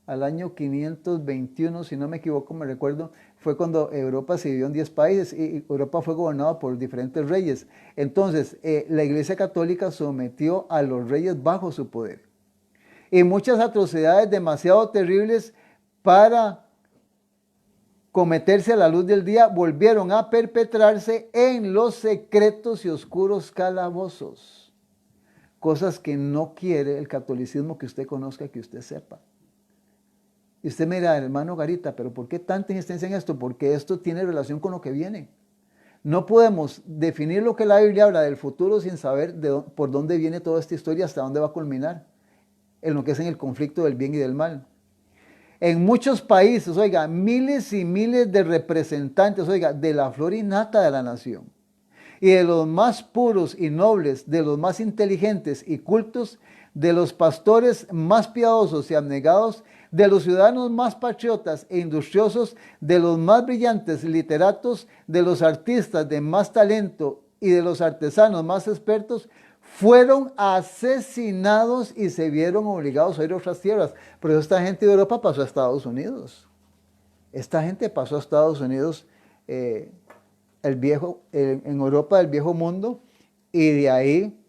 al año 521, si no me equivoco, me recuerdo, fue cuando Europa se dividió en 10 países y Europa fue gobernada por diferentes reyes. Entonces, la Iglesia Católica sometió a los reyes bajo su poder. Y muchas atrocidades demasiado terribles para cometerse a la luz del día volvieron a perpetrarse en los secretos y oscuros calabozos. Cosas que no quiere el catolicismo que usted conozca, que usted sepa. Y usted me dirá, hermano Garita, pero ¿por qué tanta insistencia en esto? Porque esto tiene relación con lo que viene. No podemos definir lo que la Biblia habla del futuro sin saber por dónde viene toda esta historia, hasta dónde va a culminar, en lo que es en el conflicto del bien y del mal. En muchos países, oiga, miles y miles de representantes, oiga, de la flor y nata de la nación, y de los más puros y nobles, de los más inteligentes y cultos, de los pastores más piadosos y abnegados, de los ciudadanos más patriotas e industriosos, de los más brillantes literatos, de los artistas de más talento y de los artesanos más expertos, fueron asesinados y se vieron obligados a ir a otras tierras. Por eso esta gente de Europa pasó a Estados Unidos. Esta gente pasó a Estados Unidos, en Europa del viejo mundo, y de ahí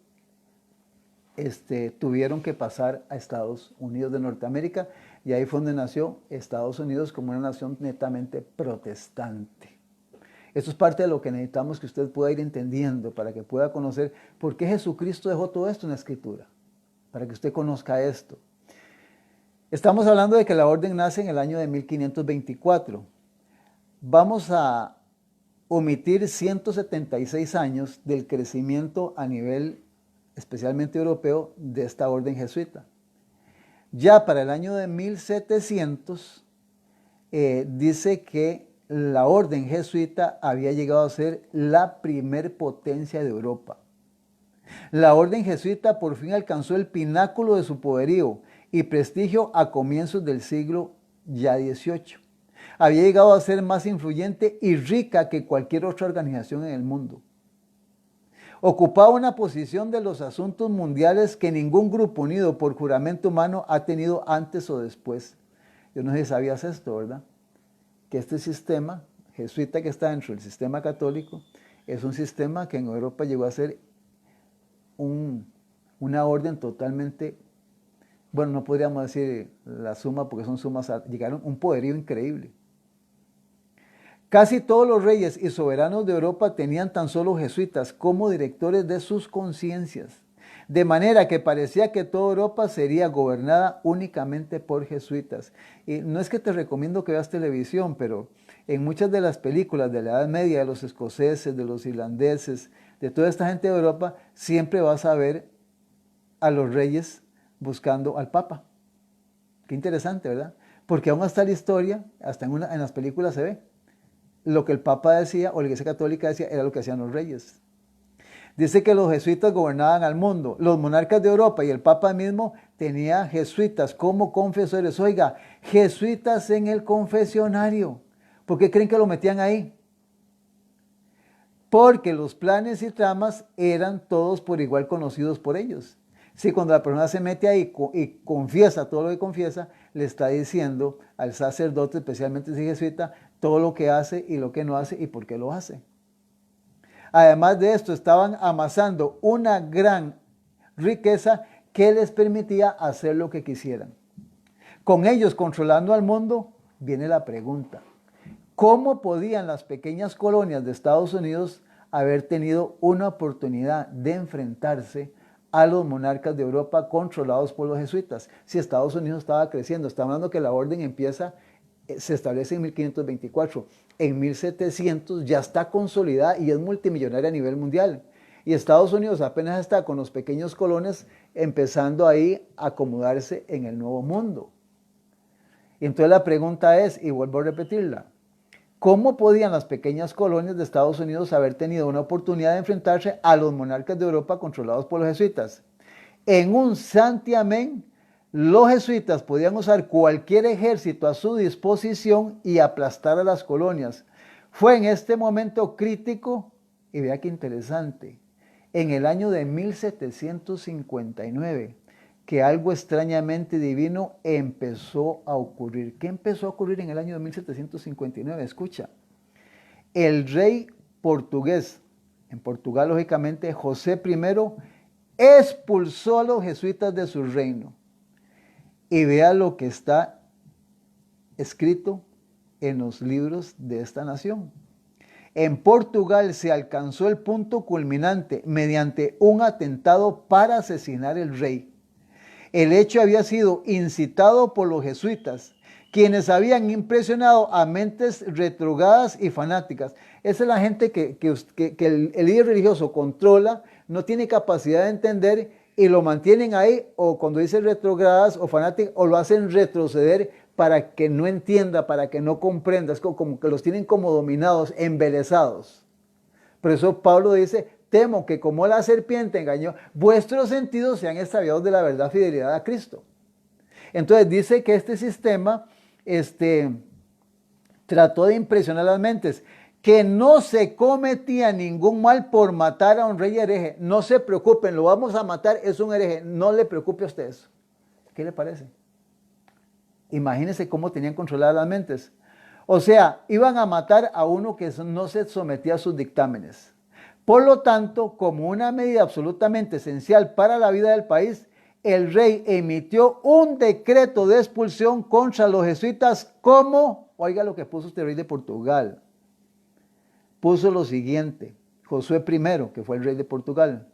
tuvieron que pasar a Estados Unidos de Norteamérica, y ahí fue donde nació Estados Unidos como una nación netamente protestante. Esto es parte de lo que necesitamos que usted pueda ir entendiendo para que pueda conocer por qué Jesucristo dejó todo esto en la Escritura, para que usted conozca esto. Estamos hablando de que la orden nace en el año de 1524. Vamos a omitir 176 años del crecimiento a nivel especialmente europeo de esta orden jesuita. Ya para el año de 1700 dice que la orden jesuita había llegado a ser la primer potencia de Europa. La orden jesuita por fin alcanzó el pináculo de su poderío y prestigio a comienzos del siglo ya XVIII. Había llegado a ser más influyente y rica que cualquier otra organización en el mundo. Ocupaba una posición de los asuntos mundiales que ningún grupo unido por juramento humano ha tenido antes o después. Yo no sé si sabías esto, ¿verdad? Que este sistema jesuita que está dentro del sistema católico es un sistema que en Europa llegó a ser una orden totalmente, bueno, no podríamos decir la suma porque son sumas, llegaron a un poderío increíble. Casi todos los reyes y soberanos de Europa tenían tan solo jesuitas como directores de sus conciencias, de manera que parecía que toda Europa sería gobernada únicamente por jesuitas. Y no es que te recomiendo que veas televisión, pero en muchas de las películas de la Edad Media, de los escoceses, de los irlandeses, de toda esta gente de Europa, siempre vas a ver a los reyes buscando al Papa. Qué interesante, ¿verdad? Porque aún hasta la historia, hasta en las películas se ve. Lo que el Papa decía o la Iglesia Católica decía era lo que hacían los reyes. Dice que los jesuitas gobernaban al mundo. Los monarcas de Europa y el Papa mismo tenían jesuitas como confesores. Oiga, jesuitas en el confesionario. ¿Por qué creen que lo metían ahí? Porque los planes y tramas eran todos por igual conocidos por ellos. Si cuando la persona se mete ahí y confiesa todo lo que confiesa, le está diciendo al sacerdote, especialmente si es jesuita, todo lo que hace y lo que no hace y por qué lo hace. Además de esto, estaban amasando una gran riqueza que les permitía hacer lo que quisieran. Con ellos controlando al mundo, viene la pregunta: ¿cómo podían las pequeñas colonias de Estados Unidos haber tenido una oportunidad de enfrentarse a los monarcas de Europa controlados por los jesuitas? Si Estados Unidos estaba creciendo, estamos hablando que la orden se establece en 1524, en 1700 ya está consolidada y es multimillonaria a nivel mundial. Y Estados Unidos apenas está con los pequeños colones empezando ahí a acomodarse en el nuevo mundo. Y entonces la pregunta es, y vuelvo a repetirla, ¿cómo podían las pequeñas colonias de Estados Unidos haber tenido una oportunidad de enfrentarse a los monarcas de Europa controlados por los jesuitas? En un santiamén, los jesuitas podían usar cualquier ejército a su disposición y aplastar a las colonias. Fue en este momento crítico, y vea qué interesante, en el año de 1759, que algo extrañamente divino empezó a ocurrir. ¿Qué empezó a ocurrir en el año de 1759? Escucha, el rey portugués, en Portugal lógicamente, José I, expulsó a los jesuitas de su reino. Y vea lo que está escrito en los libros de esta nación. En Portugal se alcanzó el punto culminante mediante un atentado para asesinar al rey. El hecho había sido incitado por los jesuitas, quienes habían impresionado a mentes retrógradas y fanáticas. Esa es la gente que el líder religioso controla, no tiene capacidad de entender y lo mantienen ahí, o cuando dicen retrógradas o fanáticas, o lo hacen retroceder para que no entienda, para que no comprenda. Es como que los tienen como dominados, embelesados. Por eso Pablo dice: temo que como la serpiente engañó, vuestros sentidos sean extraviados de la verdad, fidelidad a Cristo. Entonces dice que este sistema trató de impresionar las mentes, que no se cometía ningún mal por matar a un rey hereje. No se preocupen, lo vamos a matar, es un hereje. No le preocupe a usted eso. ¿Qué le parece? Imagínense cómo tenían controladas las mentes. O sea, iban a matar a uno que no se sometía a sus dictámenes. Por lo tanto, como una medida absolutamente esencial para la vida del país, el rey emitió un decreto de expulsión contra los jesuitas como, oiga lo que puso este rey de Portugal. Puso lo siguiente, Josué I, que fue el rey de Portugal: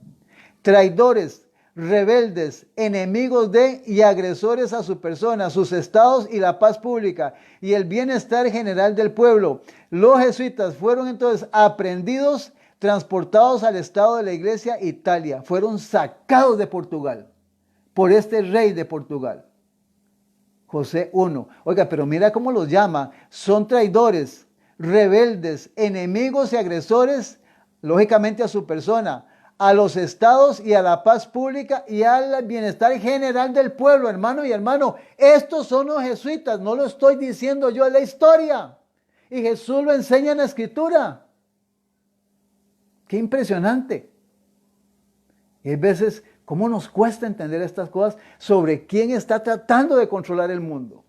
traidores, rebeldes, enemigos de y agresores a su persona, sus estados y la paz pública y el bienestar general del pueblo. Los jesuitas fueron entonces aprehendidos, transportados al estado de la iglesia Italia, fueron sacados de Portugal por este rey de Portugal, José I. Oiga, pero mira cómo los llama, son traidores, rebeldes, enemigos y agresores, lógicamente a su persona, a los estados y a la paz pública y al bienestar general del pueblo. Hermano y hermano, estos son los jesuitas, no lo estoy diciendo yo, es la historia. Y Jesús lo enseña en la Escritura. Qué impresionante. Y hay veces, ¿cómo nos cuesta entender estas cosas sobre quién está tratando de controlar el mundo?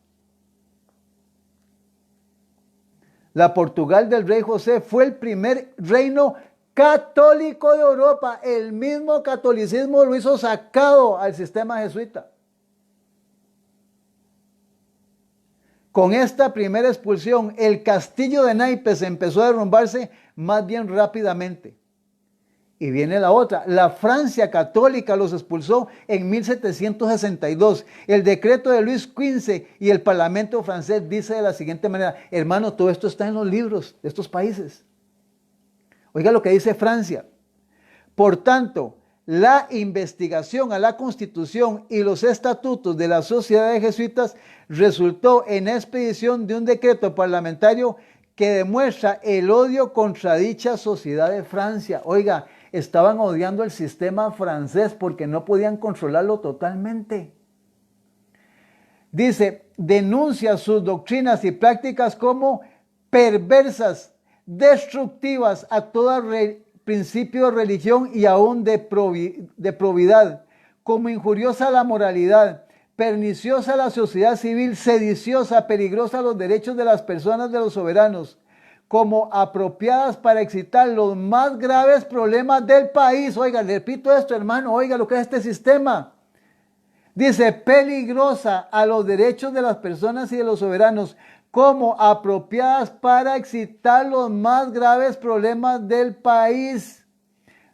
La Portugal del rey José fue el primer reino católico de Europa. El mismo catolicismo lo hizo sacado al sistema jesuita. Con esta primera expulsión, el castillo de naipes empezó a derrumbarse más bien rápidamente. Y viene la otra, la Francia católica los expulsó en 1762. El decreto de Luis XV y el parlamento francés dice de la siguiente manera, hermano, todo esto está en los libros de estos países. Oiga lo que dice Francia. Por tanto, la investigación a la Constitución y los estatutos de la Sociedad de Jesuitas resultó en expedición de un decreto parlamentario que demuestra el odio contra dicha sociedad de Francia. Oiga, estaban odiando el sistema francés porque no podían controlarlo totalmente. Dice, denuncia sus doctrinas y prácticas como perversas, destructivas a todo principio de religión y aún de probidad, como injuriosa a la moralidad, perniciosa a la sociedad civil, sediciosa, peligrosa a los derechos de las personas de los soberanos, como apropiadas para excitar los más graves problemas del país. Oiga, le repito esto, hermano, oiga lo que es este sistema. Dice, peligrosa a los derechos de las personas y de los soberanos, como apropiadas para excitar los más graves problemas del país,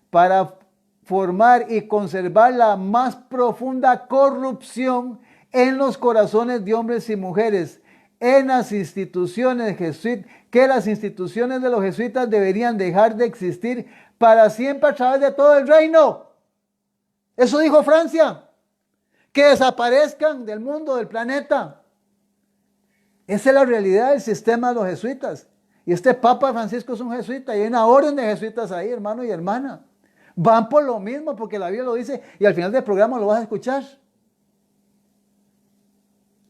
para formar y conservar la más profunda corrupción en los corazones de hombres y mujeres, en las instituciones jesuitas, que las instituciones de los jesuitas deberían dejar de existir para siempre a través de todo el reino. Eso dijo Francia, que desaparezcan del mundo, del planeta. Esa es la realidad del sistema de los jesuitas. Y este Papa Francisco es un jesuita y hay una orden de jesuitas ahí, hermano y hermana. Van por lo mismo porque la Biblia lo dice y al final del programa lo vas a escuchar.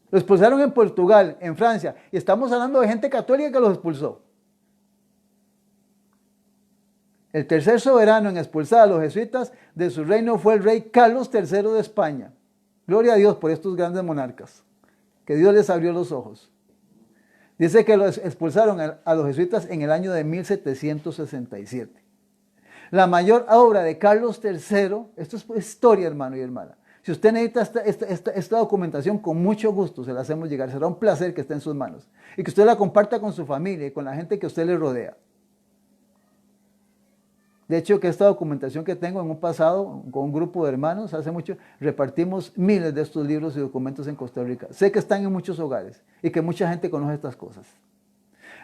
Lo expulsaron en Portugal, en Francia, y estamos hablando de gente católica que los expulsó. El tercer soberano en expulsar a los jesuitas de su reino fue el rey Carlos III de España. Gloria a Dios por estos grandes monarcas, que Dios les abrió los ojos. Dice que los expulsaron a los jesuitas en el año de 1767. La mayor obra de Carlos III, esto es historia, hermano y hermana. Si usted necesita esta documentación, con mucho gusto se la hacemos llegar. Será un placer que esté en sus manos y que usted la comparta con su familia y con la gente que usted le rodea. De hecho, que esta documentación que tengo en un pasado, con un grupo de hermanos, hace mucho, repartimos miles de estos libros y documentos en Costa Rica. Sé que están en muchos hogares y que mucha gente conoce estas cosas.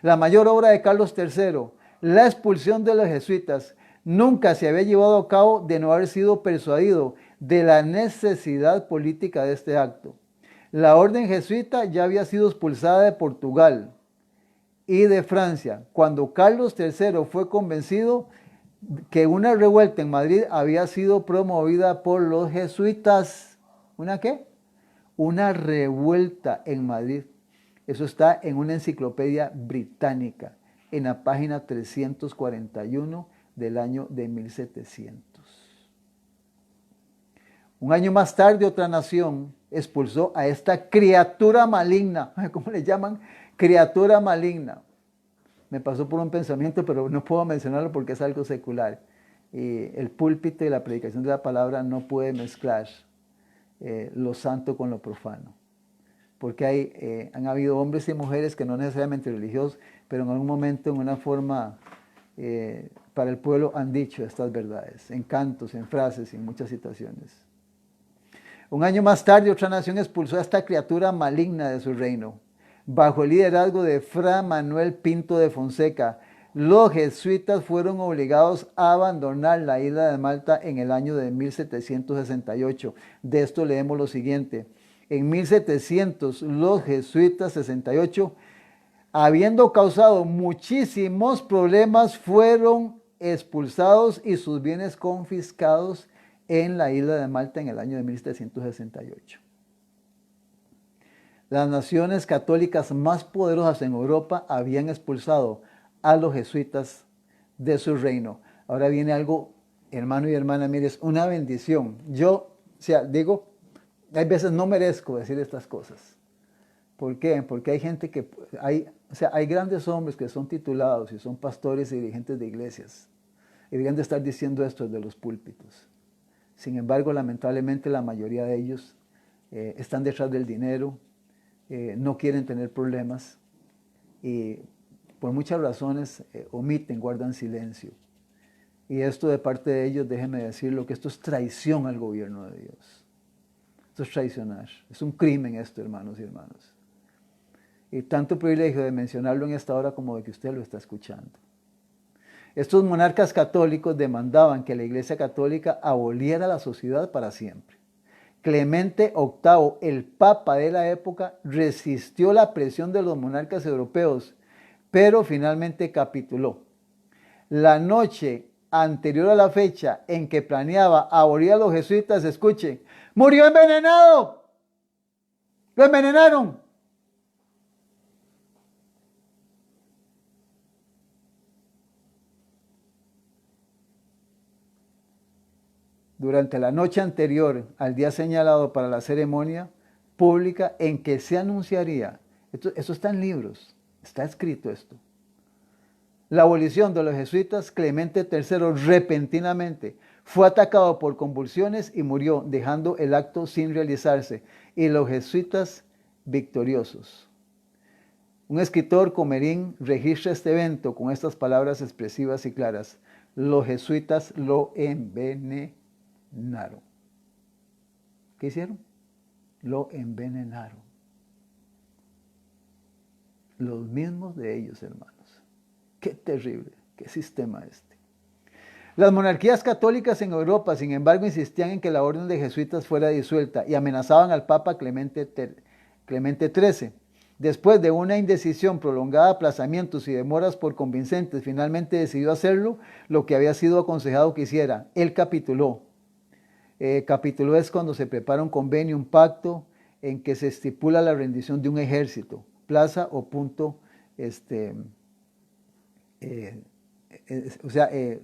La mayor obra de Carlos III, la expulsión de los jesuitas, nunca se había llevado a cabo de no haber sido persuadido de la necesidad política de este acto. La orden jesuita ya había sido expulsada de Portugal y de Francia, cuando Carlos III fue convencido que una revuelta en Madrid había sido promovida por los jesuitas. ¿Una qué? Una revuelta en Madrid. Eso está en una enciclopedia británica. en la página 341 del año de 1700. Un año más tarde, otra nación expulsó a esta criatura maligna. ¿Cómo le llaman? Criatura maligna. Me pasó por un pensamiento, pero no puedo mencionarlo porque es algo secular. El púlpito y la predicación de la palabra no puede mezclar lo santo con lo profano. Porque han habido hombres y mujeres que no necesariamente religiosos, pero en algún momento, en una forma para el pueblo, han dicho estas verdades, en cantos, en frases, en muchas situaciones. Un año más tarde, otra nación expulsó a esta criatura maligna de su reino. Bajo el liderazgo de Fra Manuel Pinto de Fonseca, los jesuitas fueron obligados a abandonar la isla de Malta en el año de 1768. De esto leemos lo siguiente. En 1700, los jesuitas 68, habiendo causado muchísimos problemas, fueron expulsados y sus bienes confiscados en la isla de Malta en el año de 1768. Las naciones católicas más poderosas en Europa habían expulsado a los jesuitas de su reino. Ahora viene algo, hermano y hermana, mire, es una bendición. Yo, digo, hay veces no merezco decir estas cosas. ¿Por qué? Porque hay gente que, hay grandes hombres que son titulados y son pastores y dirigentes de iglesias. Y deberían de estar diciendo esto desde los púlpitos. Sin embargo, lamentablemente la mayoría de ellos están detrás del dinero, no quieren tener problemas y por muchas razones omiten, guardan silencio. Y esto de parte de ellos, déjenme decirlo, que esto es traición al gobierno de Dios. Esto es traicionar, es un crimen esto, hermanos y hermanas. Y tanto privilegio de mencionarlo en esta hora como de que usted lo está escuchando. Estos monarcas católicos demandaban que la Iglesia Católica aboliera la sociedad para siempre. Clemente VIII, el papa de la época, resistió la presión de los monarcas europeos, pero finalmente capituló. La noche anterior a la fecha en que planeaba abolir a los jesuitas, escuche, ¡murió envenenado! ¡Lo envenenaron! Durante la noche anterior al día señalado para la ceremonia pública en que se anunciaría, esto está en libros, está escrito esto, la abolición de los jesuitas, Clemente III repentinamente fue atacado por convulsiones y murió, dejando el acto sin realizarse, y los jesuitas victoriosos. Un escritor, Comerín, registra este evento con estas palabras expresivas y claras: los jesuitas lo envenenaron. ¿Qué hicieron? Lo envenenaron. Los mismos de ellos, hermanos. Qué terrible, qué sistema este. Las monarquías católicas en Europa, sin embargo, insistían en que la orden de jesuitas fuera disuelta y amenazaban al Papa Clemente XIII. Después de una indecisión prolongada, aplazamientos y demoras por convincentes, finalmente decidió hacerlo, lo que había sido aconsejado que hiciera. Él capituló. Capituló es cuando se prepara un convenio, un pacto en que se estipula la rendición de un ejército, plaza o punto,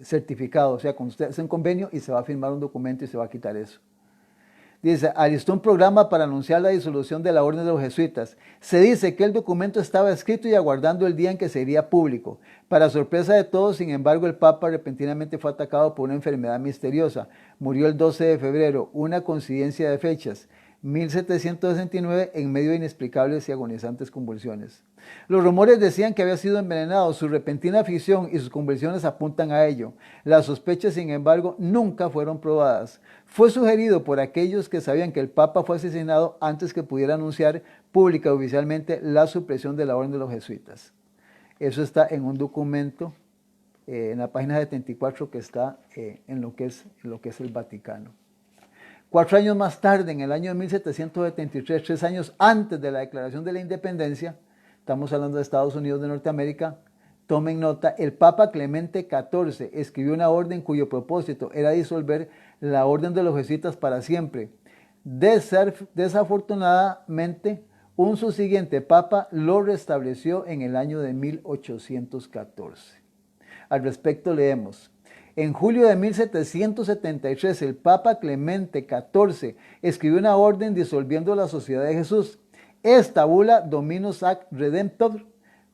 certificado. O sea, cuando usted hace un convenio y se va a firmar un documento y se va a quitar eso. Dice, alistó un programa para anunciar la disolución de la orden de los jesuitas. Se dice que el documento estaba escrito y aguardando el día en que sería público. Para sorpresa de todos, sin embargo, el Papa repentinamente fue atacado por una enfermedad misteriosa. Murió el 12 de febrero, una coincidencia de fechas, 1769, en medio de inexplicables y agonizantes convulsiones. Los rumores decían que había sido envenenado, su repentina aflicción y sus convulsiones apuntan a ello. Las sospechas, sin embargo, nunca fueron probadas. Fue sugerido por aquellos que sabían que el Papa fue asesinado antes que pudiera anunciar pública y oficialmente la supresión de la orden de los jesuitas. Eso está en un documento en la página 74 que está en lo que es el Vaticano. 4 años más tarde, en el año de 1773, 3 años antes de la declaración de la independencia, estamos hablando de Estados Unidos de Norteamérica, tomen nota, el Papa Clemente XIV escribió una orden cuyo propósito era disolver la orden de los jesuitas para siempre. Desafortunadamente, Un subsiguiente papa lo restableció en el año de 1814. Al respecto leemos: en julio de 1773, el Papa Clemente XIV escribió una orden disolviendo la Sociedad de Jesús. Esta bula, Dominus Ac Redemptor,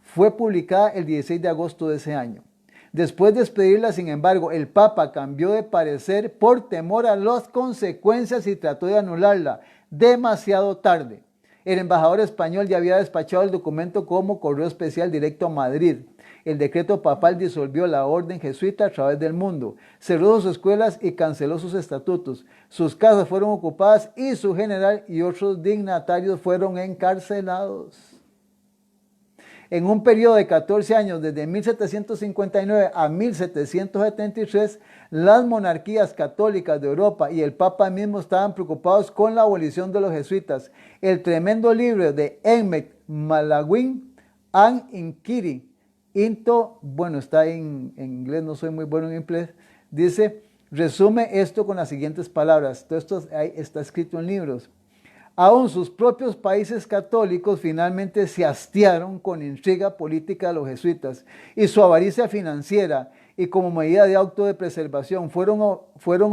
fue publicada el 16 de agosto de ese año. Después de expedirla, sin embargo, el Papa cambió de parecer por temor a las consecuencias y trató de anularla demasiado tarde. El embajador español ya había despachado el documento como correo especial directo a Madrid. El decreto papal disolvió la orden jesuita a través del mundo, cerró sus escuelas y canceló sus estatutos. Sus casas fueron ocupadas y su general y otros dignatarios fueron encarcelados. En un periodo de 14 años, desde 1759 a 1773, las monarquías católicas de Europa y el Papa mismo estaban preocupados con la abolición de los jesuitas. El tremendo libro de Emmett Malagin, An Inquiry into, bueno, está en inglés, no soy muy bueno en inglés, dice, resume esto con las siguientes palabras. Todo esto está escrito en libros. Aún sus propios países católicos finalmente se hastiaron con intriga política de los jesuitas y su avaricia financiera, y como medida de auto de preservación fueron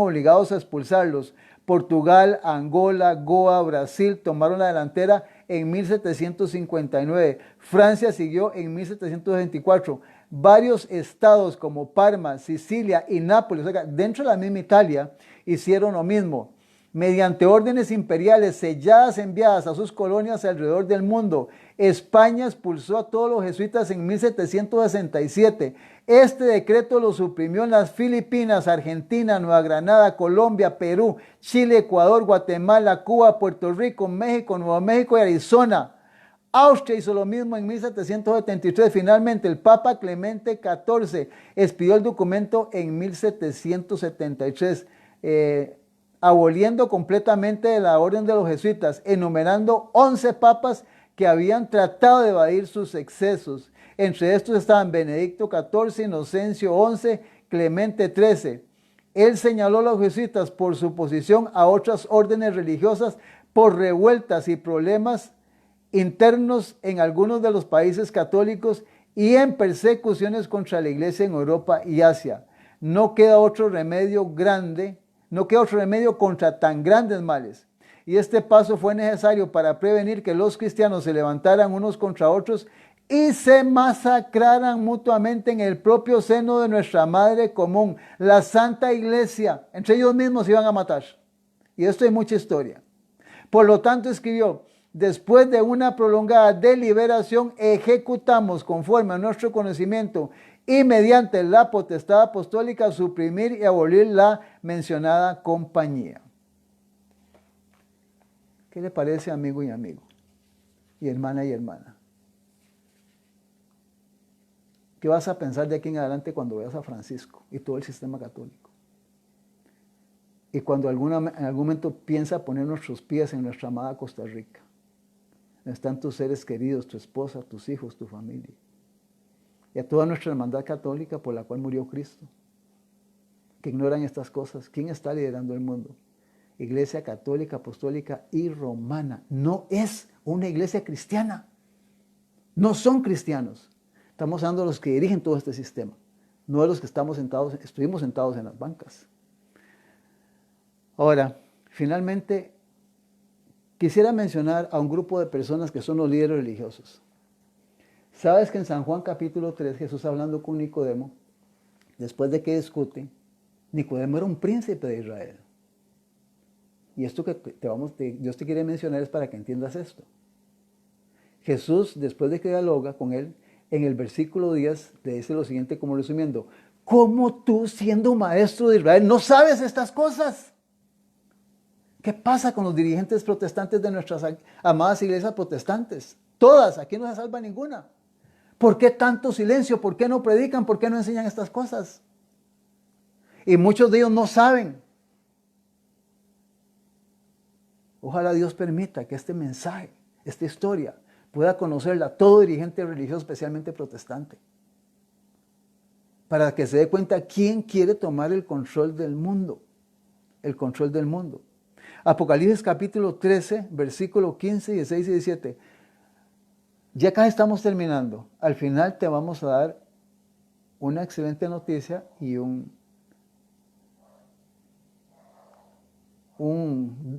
obligados a expulsarlos. Portugal, Angola, Goa, Brasil tomaron la delantera en 1759. Francia siguió en 1724. Varios estados como Parma, Sicilia y Nápoles, o sea, dentro de la misma Italia, hicieron lo mismo. Mediante órdenes imperiales selladas enviadas a sus colonias alrededor del mundo, España expulsó a todos los jesuitas en 1767. Este decreto lo suprimió en las Filipinas, Argentina, Nueva Granada, Colombia, Perú, Chile, Ecuador, Guatemala, Cuba, Puerto Rico, México, Nuevo México y Arizona. Austria hizo lo mismo en 1773. Finalmente, el Papa Clemente XIV expidió el documento en 1773. Aboliendo completamente la orden de los jesuitas, enumerando 11 papas que habían tratado de evadir sus excesos. Entre estos estaban Benedicto XIV, Inocencio XI, Clemente XIII. Él señaló a los jesuitas por su oposición a otras órdenes religiosas, por revueltas y problemas internos en algunos de los países católicos y en persecuciones contra la iglesia en Europa y Asia. No queda otro remedio contra tan grandes males. Y este paso fue necesario para prevenir que los cristianos se levantaran unos contra otros y se masacraran mutuamente en el propio seno de nuestra madre común, la Santa Iglesia. Entre ellos mismos se iban a matar. Y esto hay mucha historia. Por lo tanto, escribió: después de una prolongada deliberación, ejecutamos conforme a nuestro conocimiento y mediante la potestad apostólica suprimir y abolir la mencionada compañía. ¿Qué le parece, amigo y amigo? Y hermana y hermana. ¿Qué vas a pensar de aquí en adelante cuando veas a Francisco y todo el sistema católico? Y cuando en algún momento piensa poner nuestros pies en nuestra amada Costa Rica. Están tus seres queridos, tu esposa, tus hijos, tu familia. Y a toda nuestra hermandad católica por la cual murió Cristo, que ignoran estas cosas. ¿Quién está liderando el mundo? Iglesia católica, apostólica y romana. No es una iglesia cristiana. No son cristianos. Estamos hablando de los que dirigen todo este sistema, no de los que estuvimos sentados en las bancas. Ahora, finalmente, quisiera mencionar a un grupo de personas que son los líderes religiosos. ¿Sabes que en San Juan capítulo 3, Jesús hablando con Nicodemo, después de que discuten, Nicodemo era un príncipe de Israel? Y esto que Dios te quiere mencionar es para que entiendas esto. Jesús, después de que dialoga con él, en el versículo 10 le dice lo siguiente, como resumiendo: ¿cómo tú, siendo maestro de Israel, no sabes estas cosas? ¿Qué pasa con los dirigentes protestantes de nuestras amadas iglesias protestantes? Todas, aquí no se salva ninguna. ¿Por qué tanto silencio? ¿Por qué no predican? ¿Por qué no enseñan estas cosas? Y muchos de ellos no saben. Ojalá Dios permita que este mensaje, esta historia, pueda conocerla todo dirigente religioso, especialmente protestante, para que se dé cuenta quién quiere tomar el control del mundo. El control del mundo. Apocalipsis capítulo 13, versículo 15, 16 y 17. Ya casi estamos terminando. Al final te vamos a dar una excelente noticia y un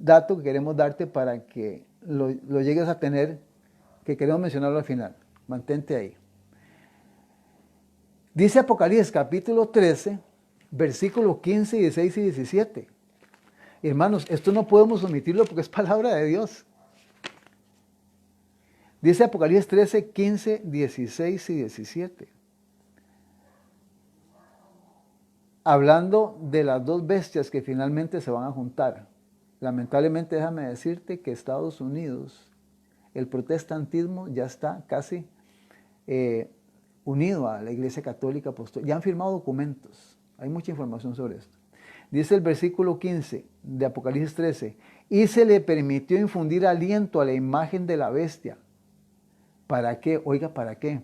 dato que queremos darte para que lo llegues a tener, que queremos mencionarlo al final. Mantente ahí. Dice Apocalipsis capítulo 13, versículos 15, 16 y 17. Hermanos, esto no podemos omitirlo porque es palabra de Dios. Dice Apocalipsis 13, 15, 16 y 17. Hablando de las dos bestias que finalmente se van a juntar. Lamentablemente, déjame decirte que Estados Unidos, el protestantismo ya está casi unido a la Iglesia Católica Apostólica. Ya han firmado documentos. Hay mucha información sobre esto. Dice el versículo 15 de Apocalipsis 13, y se le permitió infundir aliento a la imagen de la bestia. ¿Para qué? Oiga, ¿para qué?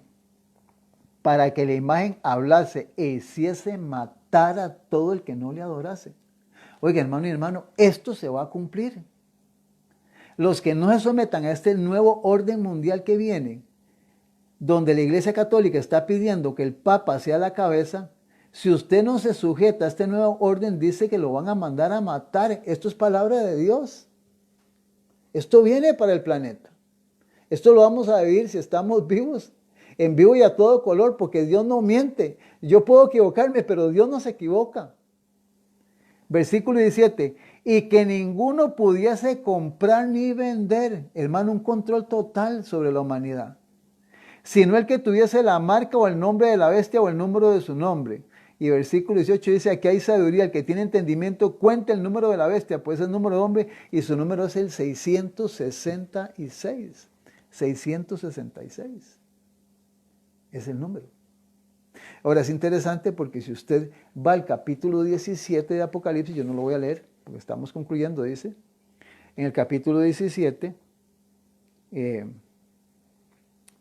Para que la imagen hablase e hiciese matar a todo el que no le adorase. Oiga, hermano y hermano, esto se va a cumplir. Los que no se sometan a este nuevo orden mundial que viene, donde la Iglesia Católica está pidiendo que el Papa sea la cabeza, si usted no se sujeta a este nuevo orden, dice que lo van a mandar a matar. Esto es palabra de Dios. Esto viene para el planeta. Esto lo vamos a vivir si estamos vivos, en vivo y a todo color, porque Dios no miente. Yo puedo equivocarme, pero Dios no se equivoca. Versículo 17, y que ninguno pudiese comprar ni vender, hermano, un control total sobre la humanidad, sino el que tuviese la marca o el nombre de la bestia o el número de su nombre. Y versículo 18 dice, aquí hay sabiduría, el que tiene entendimiento cuenta el número de la bestia, pues es el número de hombre y su número es el 666. 666 es el número. Ahora es interesante porque si usted va al capítulo 17 de Apocalipsis, yo no lo voy a leer porque estamos concluyendo, dice, en el capítulo 17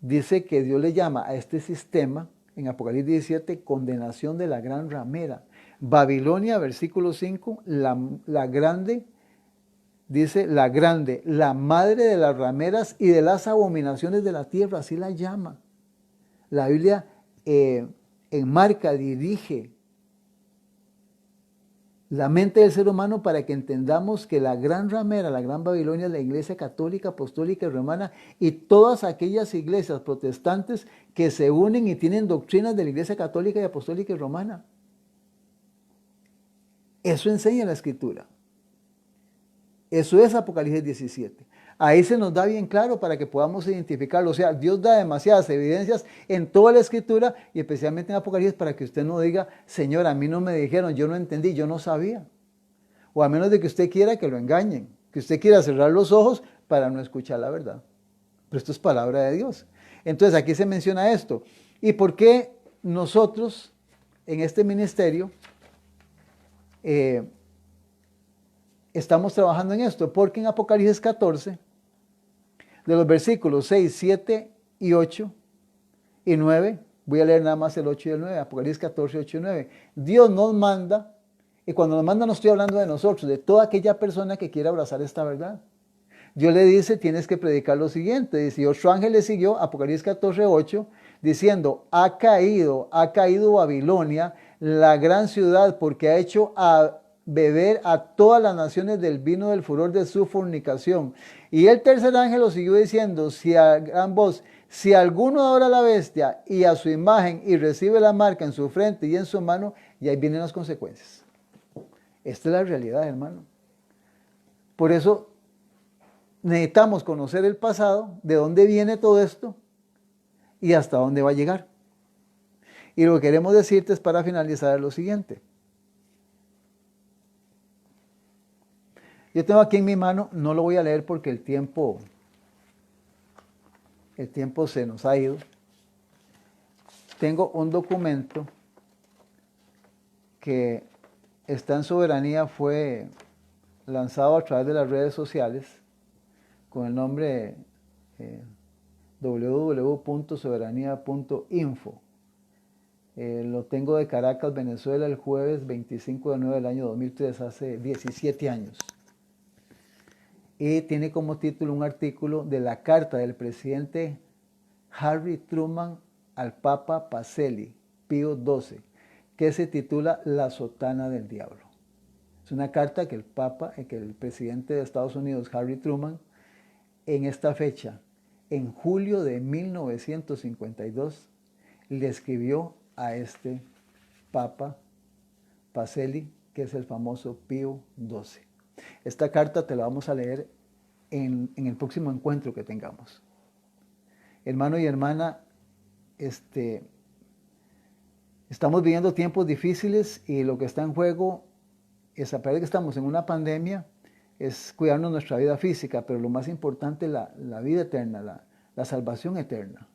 dice que Dios le llama a este sistema, en Apocalipsis 17, condenación de la gran ramera. Babilonia, versículo 5, la grande, dice la grande, la madre de las rameras y de las abominaciones de la tierra, así la llama. La Biblia enmarca, dirige la mente del ser humano para que entendamos que la gran ramera, la gran Babilonia, es la Iglesia Católica, Apostólica y Romana y todas aquellas iglesias protestantes que se unen y tienen doctrinas de la Iglesia Católica y Apostólica y Romana. Eso enseña la Escritura. Eso es Apocalipsis 17. Ahí se nos da bien claro para que podamos identificarlo. O sea, Dios da demasiadas evidencias en toda la Escritura y especialmente en Apocalipsis para que usted no diga, Señor, a mí no me dijeron, yo no entendí, yo no sabía. O a menos de que usted quiera que lo engañen, que usted quiera cerrar los ojos para no escuchar la verdad. Pero esto es palabra de Dios. Entonces aquí se menciona esto. ¿Y por qué nosotros en este ministerio estamos trabajando en esto? Porque en Apocalipsis 14, de los versículos 6, 7 y 8 y 9, voy a leer nada más el 8 y el 9, Apocalipsis 14, 8 y 9, Dios nos manda, y cuando nos manda no estoy hablando de nosotros, de toda aquella persona que quiera abrazar esta verdad. Dios le dice, tienes que predicar lo siguiente, dice, y otro ángel le siguió, Apocalipsis 14, 8, diciendo, ha caído Babilonia, la gran ciudad, porque ha hecho a beber a todas las naciones del vino del furor de su fornicación. Y el tercer ángel lo siguió diciendo, si a gran voz, si alguno adora a la bestia y a su imagen y recibe la marca en su frente y en su mano, y ahí vienen las consecuencias. Esta es la realidad, hermano. Por eso necesitamos conocer el pasado, de dónde viene todo esto y hasta dónde va a llegar. Y lo que queremos decirte es para finalizar lo siguiente. Yo tengo aquí en mi mano, no lo voy a leer porque el tiempo se nos ha ido. Tengo un documento que está en Soberanía, fue lanzado a través de las redes sociales con el nombre www.soberanía.info. Lo tengo de Caracas, Venezuela, el jueves 25 de 9 del año 2003, hace 17 años. Y tiene como título un artículo de la carta del presidente Harry Truman al Papa Pacelli, Pío XII, que se titula La sotana del diablo. Es una carta que el presidente de Estados Unidos, Harry Truman, en esta fecha, en julio de 1952, le escribió a este Papa Pacelli, que es el famoso Pío XII. Esta carta te la vamos a leer en el próximo encuentro que tengamos. Hermano y hermana, estamos viviendo tiempos difíciles y lo que está en juego es, a pesar de que estamos en una pandemia, es cuidarnos nuestra vida física, pero lo más importante es la vida eterna, la salvación eterna.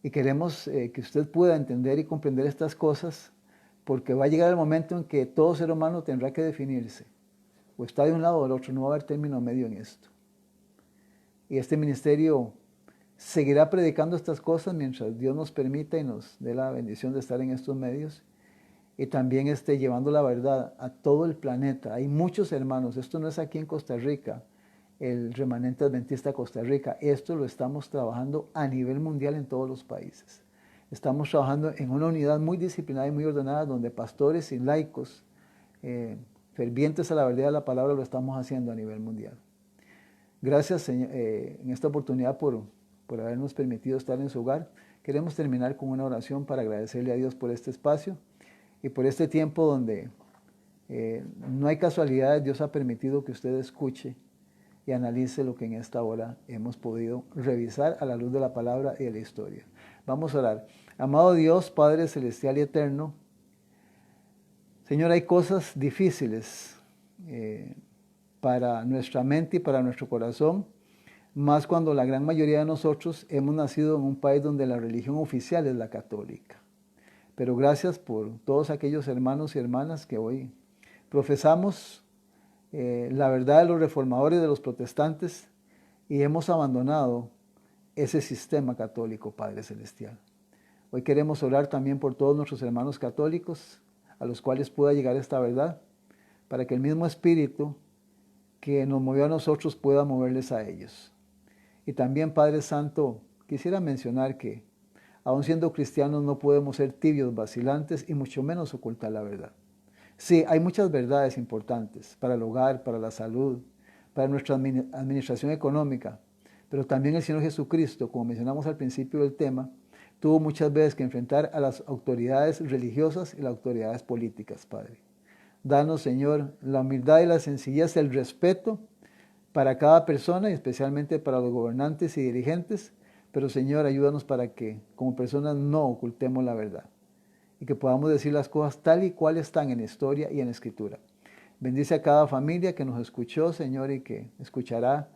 Y queremos que usted pueda entender y comprender estas cosas, porque va a llegar el momento en que todo ser humano tendrá que definirse. O está de un lado o del otro, no va a haber término medio en esto. Y este ministerio seguirá predicando estas cosas mientras Dios nos permita y nos dé la bendición de estar en estos medios. Y también llevando la verdad a todo el planeta. Hay muchos hermanos, esto no es aquí en Costa Rica, el remanente adventista de Costa Rica, esto lo estamos trabajando a nivel mundial en todos los países. Estamos trabajando en una unidad muy disciplinada y muy ordenada donde pastores y laicos fervientes a la verdad de la palabra lo estamos haciendo a nivel mundial. Gracias, Señor, en esta oportunidad por habernos permitido estar en su hogar. Queremos terminar con una oración para agradecerle a Dios por este espacio y por este tiempo donde no hay casualidades. Dios ha permitido que usted escuche y analice lo que en esta hora hemos podido revisar a la luz de la palabra y de la historia. Vamos a orar. Amado Dios, Padre celestial y eterno, Señor, hay cosas difíciles para nuestra mente y para nuestro corazón, más cuando la gran mayoría de nosotros hemos nacido en un país donde la religión oficial es la católica. Pero gracias por todos aquellos hermanos y hermanas que hoy profesamos la verdad de los reformadores, de los protestantes, y hemos abandonado ese sistema católico, Padre Celestial. Hoy queremos orar también por todos nuestros hermanos católicos, a los cuales pueda llegar esta verdad, para que el mismo Espíritu que nos movió a nosotros pueda moverles a ellos. Y también, Padre Santo, quisiera mencionar que, aun siendo cristianos, no podemos ser tibios, vacilantes y mucho menos ocultar la verdad. Sí, hay muchas verdades importantes para el hogar, para la salud, para nuestra administración económica, pero también el Señor Jesucristo, como mencionamos al principio del tema, tuvo muchas veces que enfrentar a las autoridades religiosas y las autoridades políticas, Padre. Danos, Señor, la humildad y la sencillez, el respeto para cada persona y especialmente para los gobernantes y dirigentes, pero Señor, ayúdanos para que como personas no ocultemos la verdad y que podamos decir las cosas tal y cual están en la historia y en la Escritura. Bendice a cada familia que nos escuchó, Señor, y que escuchará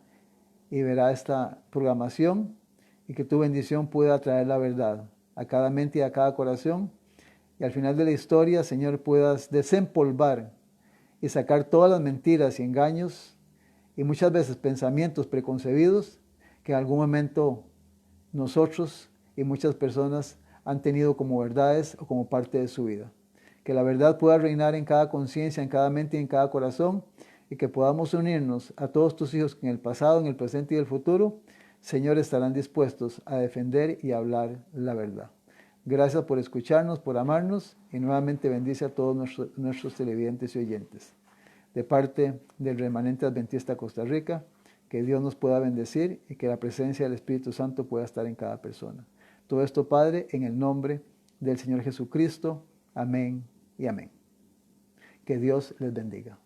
y verá esta programación, y que tu bendición pueda traer la verdad a cada mente y a cada corazón, y al final de la historia, Señor, puedas desempolvar y sacar todas las mentiras y engaños y muchas veces pensamientos preconcebidos que en algún momento nosotros y muchas personas han tenido como verdades o como parte de su vida. Que la verdad pueda reinar en cada conciencia, en cada mente y en cada corazón, y que podamos unirnos a todos tus hijos que en el pasado, en el presente y el futuro, Señor, estarán dispuestos a defender y hablar la verdad. Gracias por escucharnos, por amarnos, y nuevamente bendice a todos nuestros televidentes y oyentes. De parte del Remanente Adventista Costa Rica, que Dios nos pueda bendecir y que la presencia del Espíritu Santo pueda estar en cada persona. Todo esto, Padre, en el nombre del Señor Jesucristo. Amén y amén. Que Dios les bendiga.